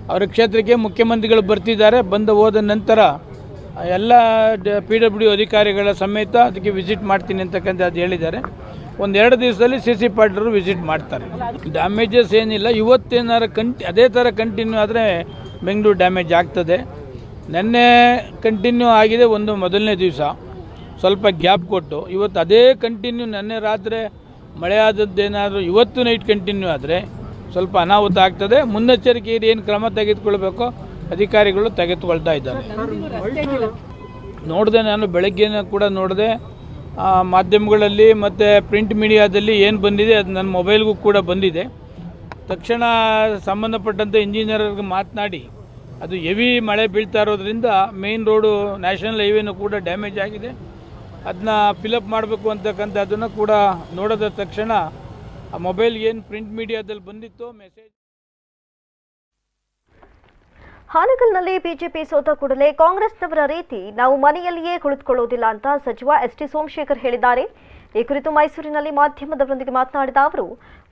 ಅವರ ಕ್ಷೇತ್ರಕ್ಕೆ ಮುಖ್ಯಮಂತ್ರಿಗಳು ಬರ್ತಿದ್ದಾರೆ. ಹೋದ ನಂತರ ಎಲ್ಲ PWD ಅಧಿಕಾರಿಗಳ ಸಮೇತ ಅದಕ್ಕೆ ವಿಸಿಟ್ ಮಾಡ್ತೀನಿ ಅಂತಕ್ಕಂಥದ್ದು ಹೇಳಿದ್ದಾರೆ. 1-2 ದಿವಸದಲ್ಲಿ CC ಪಾಟೀಲರು ವಿಸಿಟ್ ಮಾಡ್ತಾರೆ. ಡ್ಯಾಮೇಜಸ್ ಏನಿಲ್ಲ. ಇವತ್ತೇನಾರು ಅದೇ ಥರ ಕಂಟಿನ್ಯೂ ಆದರೆ ಬೆಂಗಳೂರು ಡ್ಯಾಮೇಜ್ ಆಗ್ತದೆ. ನೆನ್ನೆ ಕಂಟಿನ್ಯೂ ಆಗಿದೆ ಮೊದಲನೇ ದಿವಸ, ಸ್ವಲ್ಪ ಗ್ಯಾಪ್ ಕೊಟ್ಟು. ಇವತ್ತು ಅದೇ ಕಂಟಿನ್ಯೂ ನೆನ್ನೆ ರಾತ್ರಿ ಮಳೆ ಆದದ್ದೇನಾದರೂ ಇವತ್ತು ನೈಟ್ ಕಂಟಿನ್ಯೂ ಆದರೆ ಸ್ವಲ್ಪ ಅನಾಹುತ ಆಗ್ತದೆ. ಮುನ್ನೆಚ್ಚರಿಕೆ ಏನು ಕ್ರಮ ತೆಗೆದುಕೊಳ್ಬೇಕೋ ಅಧಿಕಾರಿಗಳು ತೆಗೆದುಕೊಳ್ತಾ ಇದ್ದಾರೆ. ನೋಡಿದೆ, ನಾನು ಬೆಳಗ್ಗೆನ ಕೂಡ ನೋಡಿದೆ. ಮಾಧ್ಯಮಗಳಲ್ಲಿ ಮತ್ತು ಪ್ರಿಂಟ್ ಮೀಡಿಯಾದಲ್ಲಿ ಏನು ಬಂದಿದೆ ಅದು ನನ್ನ ಮೊಬೈಲ್ಗೂ ಕೂಡ ಬಂದಿದೆ. ತಕ್ಷಣ ಸಂಬಂಧಪಟ್ಟಂಥ ಇಂಜಿನಿಯರ್ಗೆ ಮಾತನಾಡಿ, ಅದು ಹೆವಿ ಮಳೆ ಬೀಳ್ತಾ ಇರೋದ್ರಿಂದ ಮೇನ್ ರೋಡು ನ್ಯಾಷನಲ್ ಹೈವೇನೂ ಕೂಡ ಡ್ಯಾಮೇಜ್ ಆಗಿದೆ, ಅದನ್ನ ಫಿಲಪ್ ಮಾಡಬೇಕು ಅಂತಕ್ಕಂಥದ್ದನ್ನು ಕೂಡ ನೋಡಿದ ತಕ್ಷಣ ಆ ಮೊಬೈಲ್ಗೆ ಏನು ಪ್ರಿಂಟ್ ಮೀಡಿಯಾದಲ್ಲಿ ಬಂದಿತ್ತು ಮೆಸೇಜ್. ಹಾನಗಲ್ನಲ್ಲಿ ಬಿಜೆಪಿ ಸೋತ ಕೂಡಲೇ ಕಾಂಗ್ರೆಸ್ನವರ ರೀತಿ ನಾವು ಮನೆಯಲ್ಲಿಯೇ ಕುಳಿತುಕೊಳ್ಳುವುದಿಲ್ಲ ಅಂತ ಸಚಿವ ST ಸೋಮಶೇಖರ್ ಹೇಳಿದ್ದಾರೆ. ಈ ಕುರಿತು ಮೈಸೂರಿನಲ್ಲಿ ಮಾಧ್ಯಮದವರೊಂದಿಗೆ ಮಾತನಾಡಿದ ಅವರು,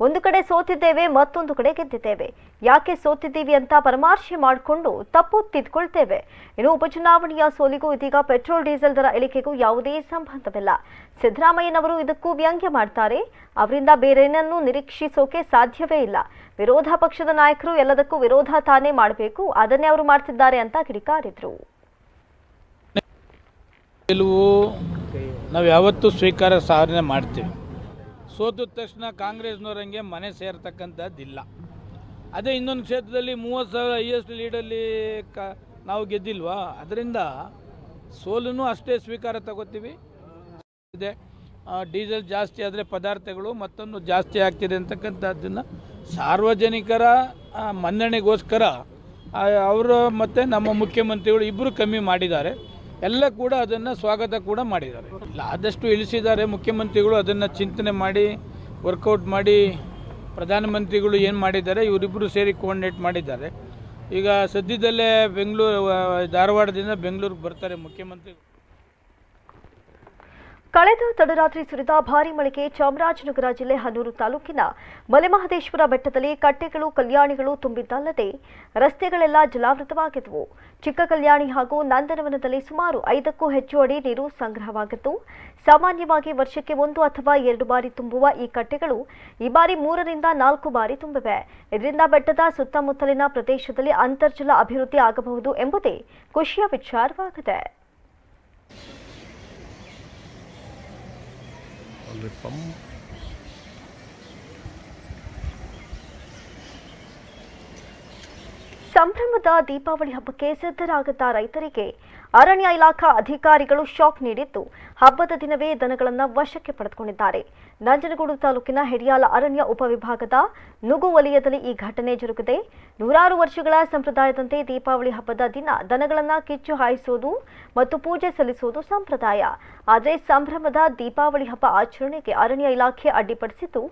ಒಂದು ಕಡೆ ಸೋತಿದ್ದೇವೆ, ಮತ್ತೊಂದು ಕಡೆ ಗೆದ್ದಿದ್ದೇವೆ. ಯಾಕೆ ಸೋತಿದ್ದೀವಿ ಅಂತ ಪರಾಮರ್ಶೆ ಮಾಡಿಕೊಂಡು ತಪ್ಪು ತಿದ್ದುಕೊಳ್ತೇವೆ. ಇನ್ನು ಉಪಚುನಾವಣೆಯ ಸೋಲಿಗೂ ಇದೀಗ ಪೆಟ್ರೋಲ್ ಡೀಸೆಲ್ ದರ ಇಳಿಕೆಗೂ ಯಾವುದೇ ಸಂಬಂಧವಿಲ್ಲ. ಸಿದ್ದರಾಮಯ್ಯನವರು ಇದಕ್ಕೂ ವ್ಯಂಗ್ಯ ಮಾಡ್ತಾರೆ. ಅವರಿಂದ ಬೇರೇನನ್ನೂ ನಿರೀಕ್ಷಿಸೋಕೆ ಸಾಧ್ಯವೇ ಇಲ್ಲ. ವಿರೋಧ ಪಕ್ಷದ ನಾಯಕರು ಎಲ್ಲದಕ್ಕೂ ವಿರೋಧ ತಾನೇ ಮಾಡಬೇಕು, ಅದನ್ನೇ ಅವರು ಮಾಡ್ತಿದ್ದಾರೆ ಅಂತ ಕಿಡಿಕಾರಿದ್ರು. ನಾವು ಯಾವತ್ತೂ ಸ್ವೀಕಾರ ಸಾಧನೆ ಮಾಡ್ತೀವಿ. ಸೋತ ತಕ್ಷಣ ಕಾಂಗ್ರೆಸ್ನವರಂಗೆ ಮನೆ ಸೇರ್ತಕ್ಕಂಥದ್ದಿಲ್ಲ. ಅದೇ ಇನ್ನೊಂದು ಕ್ಷೇತ್ರದಲ್ಲಿ 30,000 ಹೈಯೆಸ್ಟ್ ಲೀಡಲ್ಲಿ ನಾವು ಗೆದ್ದಿಲ್ವಾ, ಅದರಿಂದ ಸೋಲನ್ನು ಅಷ್ಟೇ ಸ್ವೀಕಾರ ತಗೋತೀವಿ. ಇದೆ ಡೀಸೆಲ್ ಜಾಸ್ತಿ ಆದರೆ ಪದಾರ್ಥಗಳು ಮತ್ತೊಂದು ಜಾಸ್ತಿ ಆಗ್ತಿದೆ ಅಂತಕ್ಕಂಥದ್ದನ್ನು ಸಾರ್ವಜನಿಕರ ಮನ್ನಣೆಗೋಸ್ಕರ ಅವರು ಮತ್ತು ನಮ್ಮ ಮುಖ್ಯಮಂತ್ರಿಗಳು ಇಬ್ಬರು ಕಮ್ಮಿ ಮಾಡಿದ್ದಾರೆ. ಎಲ್ಲ ಕೂಡ ಅದನ್ನು ಸ್ವಾಗತ ಕೂಡ ಮಾಡಿದ್ದಾರೆ. ಇಲ್ಲ, ಆದಷ್ಟು ಇಳಿಸಿದ್ದಾರೆ ಮುಖ್ಯಮಂತ್ರಿಗಳು. ಅದನ್ನು ಚಿಂತನೆ ಮಾಡಿ ವರ್ಕೌಟ್ ಮಾಡಿ ಪ್ರಧಾನಮಂತ್ರಿಗಳು ಏನು ಮಾಡಿದ್ದಾರೆ, ಇವರಿಬ್ಬರು ಸೇರಿ ಕೋಆರ್ಡಿನೇಟ್ ಮಾಡಿದ್ದಾರೆ. ಈಗ ಸದ್ಯದಲ್ಲೇ ಧಾರವಾಡದಿಂದ ಬೆಂಗಳೂರಿಗೆ ಬರ್ತಾರೆ ಮುಖ್ಯಮಂತ್ರಿಗಳು. ಕಳೆದ ತಡರಾತ್ರಿ ಸುರಿದ ಭಾರೀ ಮಳೆಗೆ ಚಾಮರಾಜನಗರ ಜಿಲ್ಲೆ ಹನೂರು ತಾಲೂಕಿನ ಮಲೆಮಹದೇಶ್ವರ ಬೆಟ್ಟದಲ್ಲಿ ಕಟ್ಟೆಗಳು, ಕಲ್ಯಾಣಿಗಳು ತುಂಬಿದ್ದಲ್ಲದೆ ರಸ್ತೆಗಳೆಲ್ಲ ಜಲಾವೃತವಾಗಿದ್ದವು. ಚಿಕ್ಕ ಕಲ್ಯಾಣಿ ಹಾಗೂ ನಂದನವನದಲ್ಲಿ ಸುಮಾರು 5ಕ್ಕೂ ಹೆಚ್ಚು ಅಡಿ ನೀರು ಸಂಗ್ರಹವಾಗಿತ್ತು. ಸಾಮಾನ್ಯವಾಗಿ ವರ್ಷಕ್ಕೆ 1 ಅಥವಾ 2 ಬಾರಿ ತುಂಬುವ ಈ ಕಟ್ಟೆಗಳು ಈ ಬಾರಿ 3 ರಿಂದ 4 ಬಾರಿ ತುಂಬಿವೆ. ಇದರಿಂದ ಬೆಟ್ಟದ ಸುತ್ತಮುತ್ತಲಿನ ಪ್ರದೇಶದಲ್ಲಿ ಅಂತರ್ಜಲ ಅಭಿವೃದ್ಧಿ ಆಗಬಹುದು ಎಂಬುದೇ ಖುಷಿಯ ವಿಚಾರವಾಗಿದೆ. ಸಂಭ್ರಮದ ದೀಪಾವಳಿ ಹಬ್ಬಕ್ಕೆ ಸಿದ್ಧರಾಗದ ರೈತರಿಗೆ ಅರಣ್ಯ ಇಲಾಖಾ ಅಧಿಕಾರಿಗಳು ಶಾಕ್ ನೀಡಿದ್ದು, ಹಬ್ಬದ ದಿನವೇ ದನಗಳನ್ನು ವಶಕ್ಕೆ ಪಡೆದುಕೊಂಡಿದ್ದಾರೆ. ನಂಜನಗೂಡು ತಾಲೂಕಿನ ಹೆಡಿಯಾಲ ಅರಣ್ಯ ಉಪವಿಭಾಗದ ನುಗು ವಲಯದಲ್ಲಿ ಈ ಘಟನೆ ಜರುಗಿದೆ. 100 ವರ್ಷಗಳ ಸಂಪ್ರದಾಯದಂತೆ ದೀಪಾವಳಿ ಹಬ್ಬದ ದಿನ ದನಗಳನ್ನು ಕಿಚ್ಚು ಹಾಯಿಸುವುದು ಮತ್ತು ಪೂಜೆ ಸಲ್ಲಿಸುವುದು ಸಂಪ್ರದಾಯ. ಆದರೆ ಸಂಭ್ರಮದ ದೀಪಾವಳಿ ಹಬ್ಬ ಆಚರಣೆಗೆ ಅರಣ್ಯ ಇಲಾಖೆ ಅಡ್ಡಿಪಡಿಸಿದ್ದು,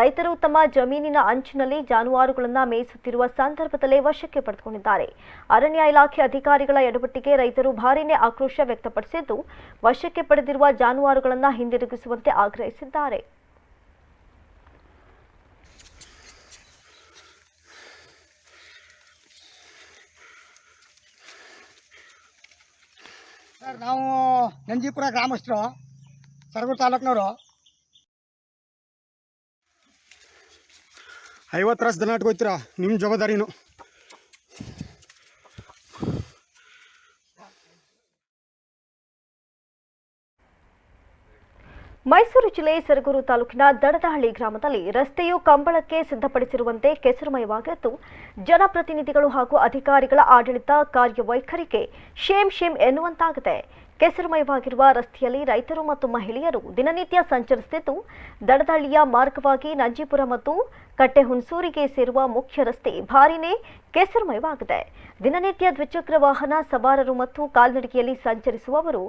ರೈತರು ತಮ್ಮ ಜಮೀನಿನ ಅಂಚಿನಲ್ಲಿ ಜಾನುವಾರುಗಳನ್ನು ಮೇಯಿಸುತ್ತಿರುವ ಸಂದರ್ಭದಲ್ಲೇ ವಶಕ್ಕೆ ಪಡೆದುಕೊಂಡಿದ್ದಾರೆ. ಅರಣ್ಯ ಇಲಾಖೆ ಅಧಿಕಾರಿಗಳ ಎಡವಟ್ಟಿಗೆ ರೈತರು ಭಾರೀನೇ ಆಕ್ರೋಶ ವ್ಯಕ್ತಪಡಿಸಿದ್ದು, ವಶಕ್ಕೆ ಪಡೆದಿರುವ ಜಾನುವಾರುಗಳನ್ನು ಹಿಂದಿರುಗಿಸುವಂತೆ ಆಗ್ರಹಿಸಿದ್ದಾರೆ. ಸರ್, ನಾವು ನಂಜೀಪುರ ಗ್ರಾಮಸ್ಥರು, ಸರಗೂರು ತಾಲೂಕಿನವರು. 50 ವರ್ಷ ದನ ಇಟ್ಕೋತೀರಾ, ನಿಮ್ಮ ಜವಾಬ್ದಾರಿನು. ಮೈಸೂರು ಜಿಲ್ಲೆ ಸರಗೂರು ತಾಲೂಕಿನ ದಡದಹಳ್ಳಿ ಗ್ರಾಮದಲ್ಲಿ ರಸ್ತೆಯು ಕಂಬಳಕ್ಕೆ ಸಿದ್ಧಪಡಿಸಿರುವಂತೆ ಕೆಸರುಮಯವಾಗಿದ್ದು, ಜನಪ್ರತಿನಿಧಿಗಳು ಹಾಗೂ ಅಧಿಕಾರಿಗಳ ಆಡಳಿತ ಕಾರ್ಯವೈಖರಿಗೆ ಶೇಮ್ ಎನ್ನುವಂತಾಗಿದೆ. ಕೆಸರುಮಯವಾಗಿರುವ ರಸ್ತೆಯಲ್ಲಿ ರೈತರು ಮತ್ತು ಮಹಿಳೆಯರು ದಿನನಿತ್ಯ ಸಂಚರಿಸುತ್ತಿದ್ದು, ದಡದಳ್ಳಿಯ ಮಾರ್ಗವಾಗಿ ನಂಜೀಪುರ ಮತ್ತು ಕಟ್ಟೆಹುಣಸೂರಿಗೆ ಸೇರುವ ಮುಖ್ಯ ರಸ್ತೆ ಭಾರೀನೇ ಕೆಸರುಮಯವಾಗಿದೆ. ದಿನನಿತ್ಯ ದ್ವಿಚಕ್ರ ವಾಹನ ಸವಾರರು ಮತ್ತು ಕಾಲ್ನಡಿಗೆಯಲ್ಲಿ ಸಂಚರಿಸುವವರು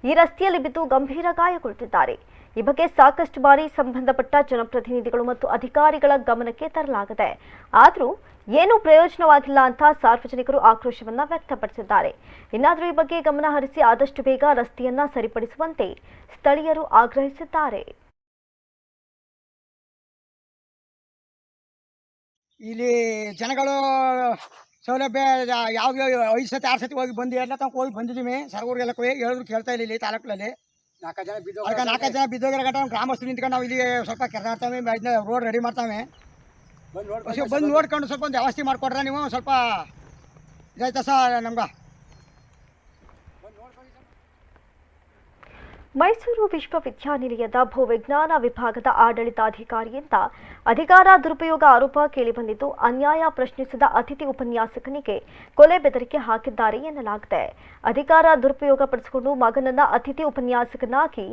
ಈ ರಸ್ತೆಯಲ್ಲಿ ಬಿದ್ದು ಗಂಭೀರ ಗಾಯಗೊಳ್ಳುತ್ತಿದ್ದಾರೆ. ಈ ಬಗ್ಗೆ ಸಾಕಷ್ಟು ಬಾರಿ ಸಂಬಂಧಪಟ್ಟ ಜನಪ್ರತಿನಿಧಿಗಳು ಮತ್ತು ಅಧಿಕಾರಿಗಳ ಗಮನಕ್ಕೆ ತರಲಾಗಿದೆ. ಆದರೂ ಏನೂ ಪ್ರಯೋಜನವಾಗಿಲ್ಲ ಅಂತ ಸಾರ್ವಜನಿಕರು ಆಕ್ರೋಶವನ್ನ ವ್ಯಕ್ತಪಡಿಸಿದ್ದಾರೆ. ಇನ್ನಾದರೂ ಈ ಬಗ್ಗೆ ಗಮನ ಹರಿಸಿ ಆದಷ್ಟು ಬೇಗ ರಸ್ತೆಯನ್ನ ಸರಿಪಡಿಸುವಂತೆ ಸ್ಥಳೀಯರು ಆಗ್ರಹಿಸಿದ್ದಾರೆ. ಇಲ್ಲಿ ಜನಗಳು ಸೌಲಭ್ಯ ಯಾವ 5 ಸತಿ 6 ಸತಿ ಹೋಗಿ ಬಂದು ಎಲ್ಲ ತನಕ ಹೋಗಿ ಬಂದಿದ್ದೀವಿ. ಸರ್ವರಿಗೆಲ್ಲ ಹೇಳಿದ್ರು ಕೇಳ್ತಾ ಇಲ್ಲ. ಇಲ್ಲಿ ತಾಲೂಕಲ್ಲಿ 4 ಜನ ಬಿದ್ದೋಗಿರೋ ಗಂಟ ಗ್ರಾಮಸ್ಥರು ನಿಂತ್ಕೊಂಡು ನಾವು ಇಲ್ಲಿ ಸ್ವಲ್ಪ ಕೆರೆದಾಡ್ತಾವೆ, ರೋಡ್ ರೆಡಿ ಮಾಡ್ತಾವೆ. ಬಂದು ನೋಡ್ಕೊಂಡು ಸ್ವಲ್ಪ ಒಂದು ವ್ಯವಸ್ಥೆ ಮಾಡಿಕೊಡ್ರೆ ನೀವು ಸ್ವಲ್ಪ ಇದಾಯ್ತಾ ಸರ್ ನಮ್ಗೆ. ಮೈಸೂರು ವಿಶ್ವವಿದ್ಯಾನಿಲಯದ ಭೂವಿಜ್ಞಾನ ವಿಭಾಗದ ಆಡಳಿತಾಧಿಕಾರಿಯಿಂದ ಅಧಿಕಾರ ದುರುಪಯೋಗ ಆರೋಪ ಕೇಳಿಬಂದಿದ್ದು, ಅನ್ಯಾಯ ಪ್ರಶ್ನಿಸಿದ ಅತಿಥಿ ಉಪನ್ಯಾಸಕನಿಗೆ ಕೊಲೆ ಬೆದರಿಕೆ ಹಾಕಿದ್ದಾರೆ ಎನ್ನಲಾಗಿದೆ. ಅಧಿಕಾರ ದುರುಪಯೋಗ ಪಡಿಸಿಕೊಂಡು ಮಗನನ್ನ ಅತಿಥಿ ಉಪನ್ಯಾಸಕನಾಗಿ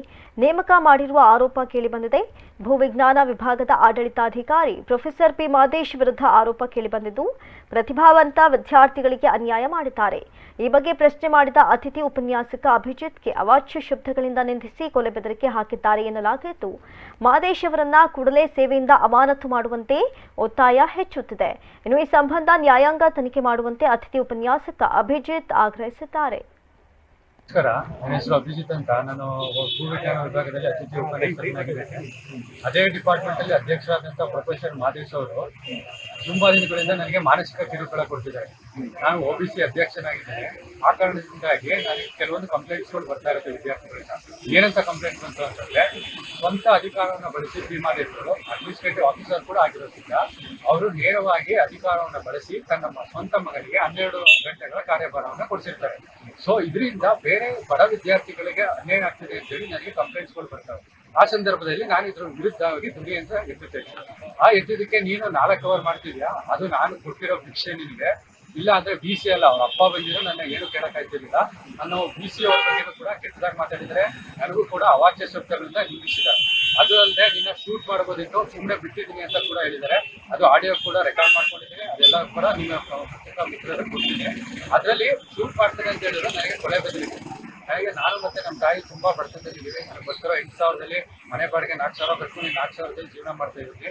ನೇಮಕ ಮಾಡಿರುವ ಆರೋಪ ಕೇಳಿಬಂದಿದೆ. ಭೂವಿಜ್ಞಾನ ವಿಭಾಗದ ಆಡಳಿತಾಧಿಕಾರಿ ಪ್ರೊಫೆಸರ್ ಪಿ ಮಾದೇಶ್ ವಿರುದ್ಧ ಆರೋಪ ಕೇಳಿಬಂದಿದ್ದು, ಪ್ರತಿಭಾವಂತ ವಿದ್ಯಾರ್ಥಿಗಳಿಗೆ ಅನ್ಯಾಯ ಮಾಡಿದ್ದಾರೆ. ಈ ಬಗ್ಗೆ ಪ್ರಶ್ನೆ ಮಾಡಿದ ಅತಿಥಿ ಉಪನ್ಯಾಸಕ ಅಭಿಜಿತ್ಗೆ ಅವಾಚ್ಯ ಶಬ್ದಗಳಿಂದ ನಿಂದಿಸಿ ಕೊಲೆ ಬೆದರಿಕೆ ಹಾಕಿದ್ದಾರೆ ಎನ್ನಲಾಗಿದ್ದು, ಮಾದೇಶ್ ಅವರನ್ನ ಕೂಡಲೇ ಸೇವೆಯಿಂದ ಅಮಾನತು ಮಾಡುವಂತೆ ಒತ್ತಾಯ ಹೆಚ್ಚುತ್ತಿದೆ. ಇನ್ನು ಈ ಸಂಬಂಧ ನ್ಯಾಯಾಂಗ ತನಿಖೆ ಮಾಡುವಂತೆ ಅತಿಥಿ ಉಪನ್ಯಾಸಕ ಅಭಿಜಿತ್ ಆಗ್ರಹಿಸಿದ್ದಾರೆ. ನಮಸ್ಕಾರ, ನನ್ನ ಹೆಸರು ಅಭಿಜಿತ್ ಅಂತ. ನಾನು ಭೂವಿಜ್ಞಾನ ವಿಭಾಗದಲ್ಲಿ ಅತಿಥಿ ಉಪನ್ಯಾಸಕನಾಗಿದ್ದೇನೆ. ಅದೇ ಡಿಪಾರ್ಟ್ಮೆಂಟಲ್ಲಿ ಅಧ್ಯಕ್ಷರಾದಂಥ ಪ್ರೊಫೆಸರ್ ಮಾದೇಶ್ ಅವರು ತುಂಬಾ ದಿನಗಳಿಂದ ನನಗೆ ಮಾನಸಿಕ ಕಿರುಕುಳ ಕೊಡ್ತಿದ್ದಾರೆ. ನಾನು OBC ಅಧ್ಯಕ್ಷನಾಗಿದ್ದೇನೆ. ಆ ಕಾರಣದಿಂದಾಗಿ ನನಗೆ ಕೆಲವೊಂದು ಕಂಪ್ಲೇಂಟ್ಸ್ಗಳು ಬರ್ತಾ ಇರುತ್ತೆ ವಿದ್ಯಾರ್ಥಿಗಳಿಂದ. ಏನಂತ ಕಂಪ್ಲೇಂಟ್ ಬಂತು ಅಂತಂದರೆ, ಸ್ವಂತ ಅಧಿಕಾರವನ್ನು ಬಳಸಿ ಪಿ ಮಾದೇಶ್ ಅವರು ಅಡ್ಮಿನಿಸ್ಟ್ರೇಟಿವ್ ಆಫೀಸರ್ ಕೂಡ ಆಗಿರೋದ್ರಿಂದ ಅವರು ನೇರವಾಗಿ ಅಧಿಕಾರವನ್ನು ಬಳಸಿ ತನ್ನ ಸ್ವಂತ ಮಗನಿಗೆ 12 ಗಂಟೆಗಳ ಕಾರ್ಯಭಾರವನ್ನು ಕೊಡಿಸಿರ್ತಾರೆ. ಸೊ ಇದರಿಂದ ಬೇರೆ ಬಡ ವಿದ್ಯಾರ್ಥಿಗಳಿಗೆ ಅನ್ಯಾಯ ಆಗ್ತಿದೆ ಅಂತೇಳಿ ನನಗೆ ಕಂಪ್ಲೇಂಟ್ಸ್ಗಳು ಬರ್ತವೆ. ಆ ಸಂದರ್ಭದಲ್ಲಿ ನಾನು ಇದ್ರ ವಿರುದ್ಧವಾಗಿ ಧ್ವನಿ ಅಂತ ಎತ್ತುತ್ತೇನೆ. ಆ ಎತ್ತಿದ್ದಕ್ಕೆ ನೀನು 4 ಅವರ್ ಮಾಡ್ತಿದ್ಯಾ, ಅದು ನಾನು ಕೊಟ್ಟಿರೋ ಭಿಕ್ಷೆ ನಿನಗೆ, ಇಲ್ಲ ಅಂದ್ರೆ BC ಅಲ್ಲ, ಅವ್ರ ಅಪ್ಪ ಬಂದಿರೋ ನನ್ನ ಏನು ಕೇಳಕ್ಕಾಯ್ತಿರ್ಲಿಲ್ಲ. ನಾನು BC ಅವ್ರ ಬಗ್ಗೆ ಕೂಡ ಕೆಟ್ಟದಾಗಿ ಮಾತಾಡಿದ್ರೆ ನನಗೂ ಕೂಡ ಅವಾಚ್ಯ ಶಬ್ದಗಳಿಂದ ನಿಲ್ಲಿಸಿದ್ದಾರೆ. ಅದು ಅಲ್ಲದೆ ನಿನ್ನ ಶೂಟ್ ಮಾಡ್ಬೋದಿತ್ತು, ಸುಮ್ಮನೆ ಬಿಟ್ಟಿದ್ದೀನಿ ಅಂತ ಕೂಡ ಹೇಳಿದ್ದಾರೆ. ಅದು ಆಡಿಯೋ ಕೂಡ ರೆಕಾರ್ಡ್ ಮಾಡ್ಕೊಂಡಿದ್ದೀನಿ. ಅದೆಲ್ಲ ಕೂಡ ನಿಮ್ಮ ಪತ್ರಿಕಾ ಮಿತ್ರರಿಗೆ ಕೊಡ್ತೀನಿ. ಅದರಲ್ಲಿ ಶೂಟ್ ಮಾಡ್ತಾರೆ ಅಂತ ಹೇಳಿದ್ರೆ ನನಗೆ ಕೊಲೆ ಬೆದರಿಕೆ. ನನಗೆ ನಾನು ಮತ್ತೆ ನಮ್ಮ ತಾಯಿ ತುಂಬಾ ಬಡತನದಲ್ಲಿದ್ದೀವಿ. ನನಗೆ ಬರ್ತಿರೋ 8,000ದಲ್ಲಿ ಮನೆ ಬಾಡಿಗೆ 4,000 ಕಟ್ಕೊಂಡು 4,000ದಲ್ಲಿ ಜೀವನ ಮಾಡ್ತಾ ಇದ್ದೀನಿ.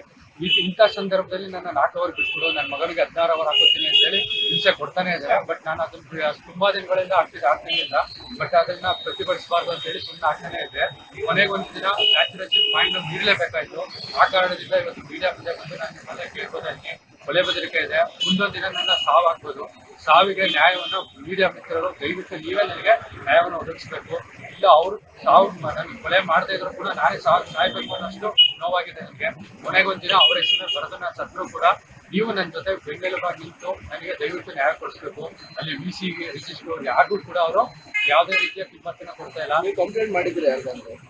ಇಂಥ ಸಂದರ್ಭದಲ್ಲಿ ನನ್ನ 4 ಅವರ್ ಬಿಟ್ಬಿಡು, ನನ್ನ ಮಗನಿಗೆ 16 ಅವರ್ ಹಾಕೋತೀನಿ ಅಂತೇಳಿ ಹಿಂಸೆ ಕೊಡ್ತಾನೆ ಇದ್ದಾರೆ. ಬಟ್ ನಾನು ಅದನ್ನ ತುಂಬಾ ದಿನಗಳಿಂದ ಆಗ್ತಿಲ್ಲ. ಬಟ್ ಅದನ್ನ ಪ್ರತಿಭಟಿಸಬಾರ್ದು ಅಂತೇಳಿ ಸುಮ್ಮನೆ ಆಗ್ತಾನೆ ಇದೆ. ಕೊನೆಗೆ ಒಂದು ದಿನ ಸ್ಯಾಚುರೇಷನ್ ಪಾಯಿಂಟ್ ಮೀರಲೇಬೇಕಾಯ್ತು. ಆ ಕಾರಣದಿಂದ ಇವತ್ತು ಮೀಡಿಯಾ ಮುಂದೆ ಬಂದು ನಾನು ನಿಮ್ಮಲ್ಲೇ ಕೇಳ್ಬೋದಾಗಿ ಕೊಲೆ ಬೆದರಿಕೆ ಇದೆ. ಮುಂದೊಂದು ದಿನ ನನ್ನ ಸಾವಾಗ್ಬೋದು. ಸಾವಿಗೆ ನ್ಯಾಯವನ್ನು ಮೀಡಿಯಾ ಮಿತ್ರರು ದಯವಿಟ್ಟು ನೀವೇ ನನಗೆ ನ್ಯಾಯವನ್ನು ಒದಗಿಸ್ಬೇಕು. ಇಲ್ಲ ಅವರು ಸಾವು ನನಗೆ ಕೊಲೆ ಮಾಡದೇ ಇದ್ರು ಕೂಡ ನಾನೇ ಸಾಯ್ಬೇಕು ಅನ್ನೋಷ್ಟು ನೋವಾಗಿದೆ ನನಗೆ. ಕೊನೆಗೊಂದು ದಿನ ಅವರ ಹೆಸರು ಬರೆದು ನಾನು ಸತ್ರು ಕೂಡ ನೀವು ನನ್ನ ಜೊತೆ ಬೆಂಬಲವಾಗಿ ನಿಂತು ನನಗೆ ದಯವಿಟ್ಟು ನ್ಯಾಯ ಕೊಡಿಸ್ಬೇಕು. ಅಲ್ಲಿ VCಗೆ ರಿಜಿಸ್ಟರ್ ಯಾರಿಗೂ ಕೂಡ ಅವರು ಯಾವುದೇ ರೀತಿಯ ಕಿಮ್ಮತ್ತನ್ನು ಕೊಡ್ತಾ ಇಲ್ಲ. ನೀವು ಕಂಪ್ಲೇಂಟ್ ಮಾಡಿದ್ರೆ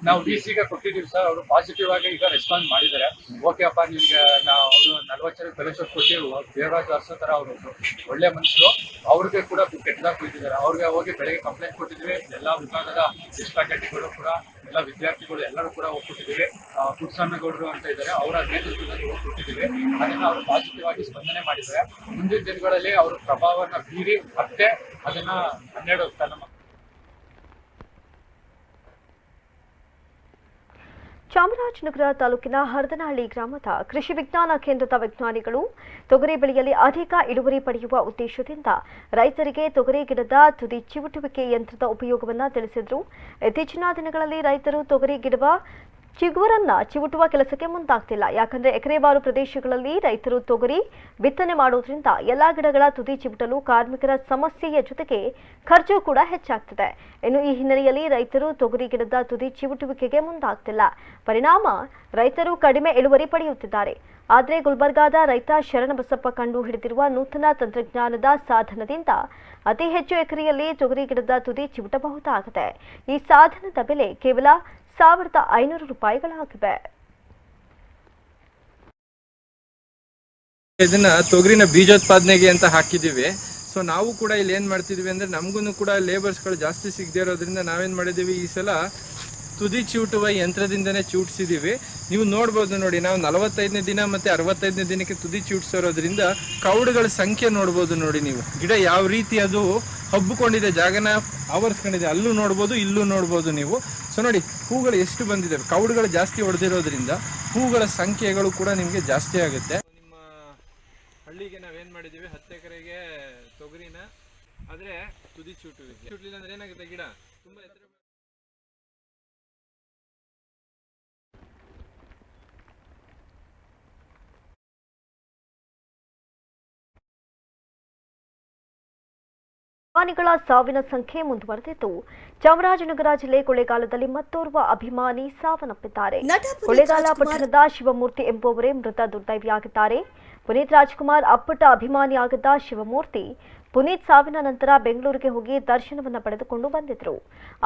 ನಾವು VCಗೆ ಕೊಟ್ಟಿದ್ದೀವಿ ಸರ್. ಅವರು ಪಾಸಿಟಿವ್ ಆಗಿ ಈಗ ರೆಸ್ಪಾನ್ಸ್ ಮಾಡಿದ್ದಾರೆ. ಓಕೆ ಅಪ್ಪ, ನಿಮಗೆ ಅವರು 40 ಜನ ಫೆಲೋಶಿಪ್ ಕೊಟ್ಟು ದೇವರಾಜ್ ಅರ್ಸೋ ಥರ ಅವರು ಒಳ್ಳೆ ಮನುಷ್ಯರು. ಅವ್ರಿಗೆ ಕೂಡ ಕೆಟ್ಟದಾಗಿ ಕೂತಿದ್ದಾರೆ. ಅವ್ರಿಗೆ ಹೋಗಿ ಬೆಳಗ್ಗೆ ಕಂಪ್ಲೇಂಟ್ ಕೊಟ್ಟಿದ್ವಿ. ಎಲ್ಲ ವಿಭಾಗದ ಫ್ಯಾಕಲ್ಟಿಗಳು ಕೂಡ, ಎಲ್ಲ ವಿದ್ಯಾರ್ಥಿಗಳು ಎಲ್ಲರೂ ಕೂಡ ಒಪ್ಪಿಟ್ಟಿದ್ದೀವಿ. ಪುಟ್ಸಣ್ಣಗೌಡರು ಅಂತ ಇದ್ದಾರೆ, ಅವರ ನೇತೃತ್ವದಲ್ಲಿ ಒಪ್ಪಿಟ್ಟಿದ್ದೀವಿ. ಅದನ್ನು ಅವರು ಪಾಸಿಟಿವ್ ಆಗಿ ಸ್ಪಂದನೆ ಮಾಡಿದ್ದಾರೆ. ಮುಂದಿನ ದಿನಗಳಲ್ಲಿ ಅವರು ಪ್ರಭಾವವನ್ನು ಬೀರಿ ಮತ್ತೆ ಅದನ್ನ 12 ತನ್ನ ಚಾಮರಾಜನಗರ ತಾಲೂಕಿನ ಹರದನಹಳ್ಳಿ ಗ್ರಾಮದ ಕೃಷಿ ವಿಜ್ಞಾನ ಕೇಂದ್ರದ ವಿಜ್ಞಾನಿಗಳು ತೊಗರಿ ಬೆಳೆಯಲ್ಲಿ ಅಧಿಕ ಇಳುವರಿ ಪಡೆಯುವ ಉದ್ದೇಶದಿಂದ ರೈತರಿಗೆ ತೊಗರಿ ಗಿಡದ ತುದಿ ಚಿವುಟುವಿಕೆ ಯಂತ್ರದ ಉಪಯೋಗವನ್ನು ತಿಳಿಸಿದರು. ಇತ್ತೀಚಿನ ದಿನಗಳಲ್ಲಿ ರೈತರು ತೊಗರಿ ಗಿಡದ ಚಿಗುರನ್ನ ಚಿವುಟುವ ಕೆಲಸಕ್ಕೆ ಮುಂದಾಗ್ತಿಲ್ಲ. ಯಾಕಂದ್ರೆ ಎಕರೆವಾರು ಪ್ರದೇಶಗಳಲ್ಲಿ ರೈತರು ತೊಗರಿ ಬಿತ್ತನೆ ಮಾಡೋದ್ರಿಂದ ಎಲ್ಲಾ ಗಿಡಗಳ ತುದಿ ಚಿವುಟಲು ಕಾರ್ಮಿಕರ ಸಮಸ್ಯೆಯ ಜೊತೆಗೆ ಖರ್ಚು ಕೂಡ ಹೆಚ್ಚಾಗ್ತಿದೆ. ಇನ್ನು ಈ ಹಿನ್ನೆಲೆಯಲ್ಲಿ ರೈತರು ತೊಗರಿ ಗಿಡದ ತುದಿ ಚಿವುಟುವಿಕೆಗೆ ಮುಂದಾಗ್ತಿಲ್ಲ. ಪರಿಣಾಮ ರೈತರು ಕಡಿಮೆ ಇಳುವರಿ ಪಡೆಯುತ್ತಿದ್ದಾರೆ. ಆದರೆ ಗುಲ್ಬರ್ಗಾದ ರೈತ ಶರಣಬಸಪ್ಪ ಕಂಡು ಹಿಡಿದಿರುವ ನೂತನ ತಂತ್ರಜ್ಞಾನದ ಸಾಧನದಿಂದ ಅತಿ ಹೆಚ್ಚು ಎಕರೆಯಲ್ಲಿ ತೊಗರಿ ಗಿಡದ ತುದಿ ಚಿವುಟಬಹುದಾಗಿದೆ. ಈ ಸಾಧನದ ಬೆಲೆ ಕೇವಲ 1,500 ರೂಪಾಯಿಗಳಾಗಿವೆ. ಇದನ್ನ ತೊಗರಿನ ಬೀಜೋತ್ಪಾದನೆಗೆ ಅಂತ ಹಾಕಿದ್ದೀವಿ. ಸೊ ಸೊ ನಾವು ಕೂಡ ಇಲ್ಲಿ ಏನು ಮಾಡ್ತಿದ್ವಿ ಅಂದರೆ ನಮಗೂ ಕೂಡ ಲೇಬರ್ಸ್ಗಳು ಜಾಸ್ತಿ ಸಿಗದೇ ಇರೋದ್ರಿಂದ ನಾವೇನು ಮಾಡಿದ್ದೀವಿ ಈ ಸಲ ತುದಿ ಚಿವುಟುವ ಯಂತ್ರದಿಂದನೇ ಚಿವುಟಿಸಿದ್ದೀವಿ. ನೀವು ನೋಡ್ಬೋದು ನೋಡಿ, ನಾವು 45ನೇ ದಿನ ಮತ್ತು 65ನೇ ದಿನಕ್ಕೆ ತುದಿ ಚಿವುಟಿಸಿರೋದ್ರಿಂದ ಕೌಡುಗಳ ಸಂಖ್ಯೆ ನೋಡ್ಬೋದು ನೋಡಿ ನೀವು. ಗಿಡ ಯಾವ ರೀತಿ ಅದು ಹಬ್ಬಿಕೊಂಡಿದೆ, ಜಾಗನ ಆವರಿಸ್ಕೊಂಡಿದೆ, ಅಲ್ಲೂ ನೋಡ್ಬೋದು ಇಲ್ಲೂ ನೋಡ್ಬೋದು ನೀವು. ಸೊ ನೋಡಿ ಹೂಗಳು ಎಷ್ಟು ಬಂದಿದೆ, ಕೌಡುಗಳು ಜಾಸ್ತಿ ಹೊಡೆದಿರೋದ್ರಿಂದ ಹೂಗಳ ಸಂಖ್ಯೆಗಳು ಕೂಡ ನಿಮಗೆ ಜಾಸ್ತಿ ಆಗುತ್ತೆ. ನಿಮ್ಮ ಹಳ್ಳಿಗೆ ನಾವೇನು ಮಾಡಿದ್ದೀವಿ 10 ಎಕರೆಗೆ ತೊಗರಿನ, ಆದರೆ ತುದಿ ಚಿವುಟಲಿಲ್ಲ ಅಂದರೆ ಏನಾಗುತ್ತೆ, ಗಿಡ ತುಂಬ ಎತ್ತರ. ಅಭಿಮಾನಿಗಳ ಸಾವಿನ ಸಂಖ್ಯೆ ಮುಂದುವರೆದಿದ್ದು, ಚಾಮರಾಜನಗರ ಜಿಲ್ಲೆ ಕೊಳ್ಳೇಗಾಲದಲ್ಲಿ ಮತ್ತೋರ್ವ ಅಭಿಮಾನಿ ಸಾವನ್ನಪ್ಪಿದ್ದಾರೆ. ಕೊಳ್ಳೇಗಾಲ ಪಟ್ಟಣದ ಶಿವಮೂರ್ತಿ ಎಂಬುವವರೇ ಮೃತ ದುರ್ದೈವಿಯಾಗಿದ್ದಾರೆ. ಪುನೀತ್ ರಾಜ್ಕುಮಾರ್ ಅಪ್ಪಟ ಅಭಿಮಾನಿಯಾಗಿದ್ದ ಶಿವಮೂರ್ತಿ ಪುನೀತ್ ಸಾವಿನ ನಂತರ ಬೆಂಗಳೂರಿಗೆ ಹೋಗಿ ದರ್ಶನವನ್ನ ಪಡೆದುಕೊಂಡು ಬಂದಿದ್ರು.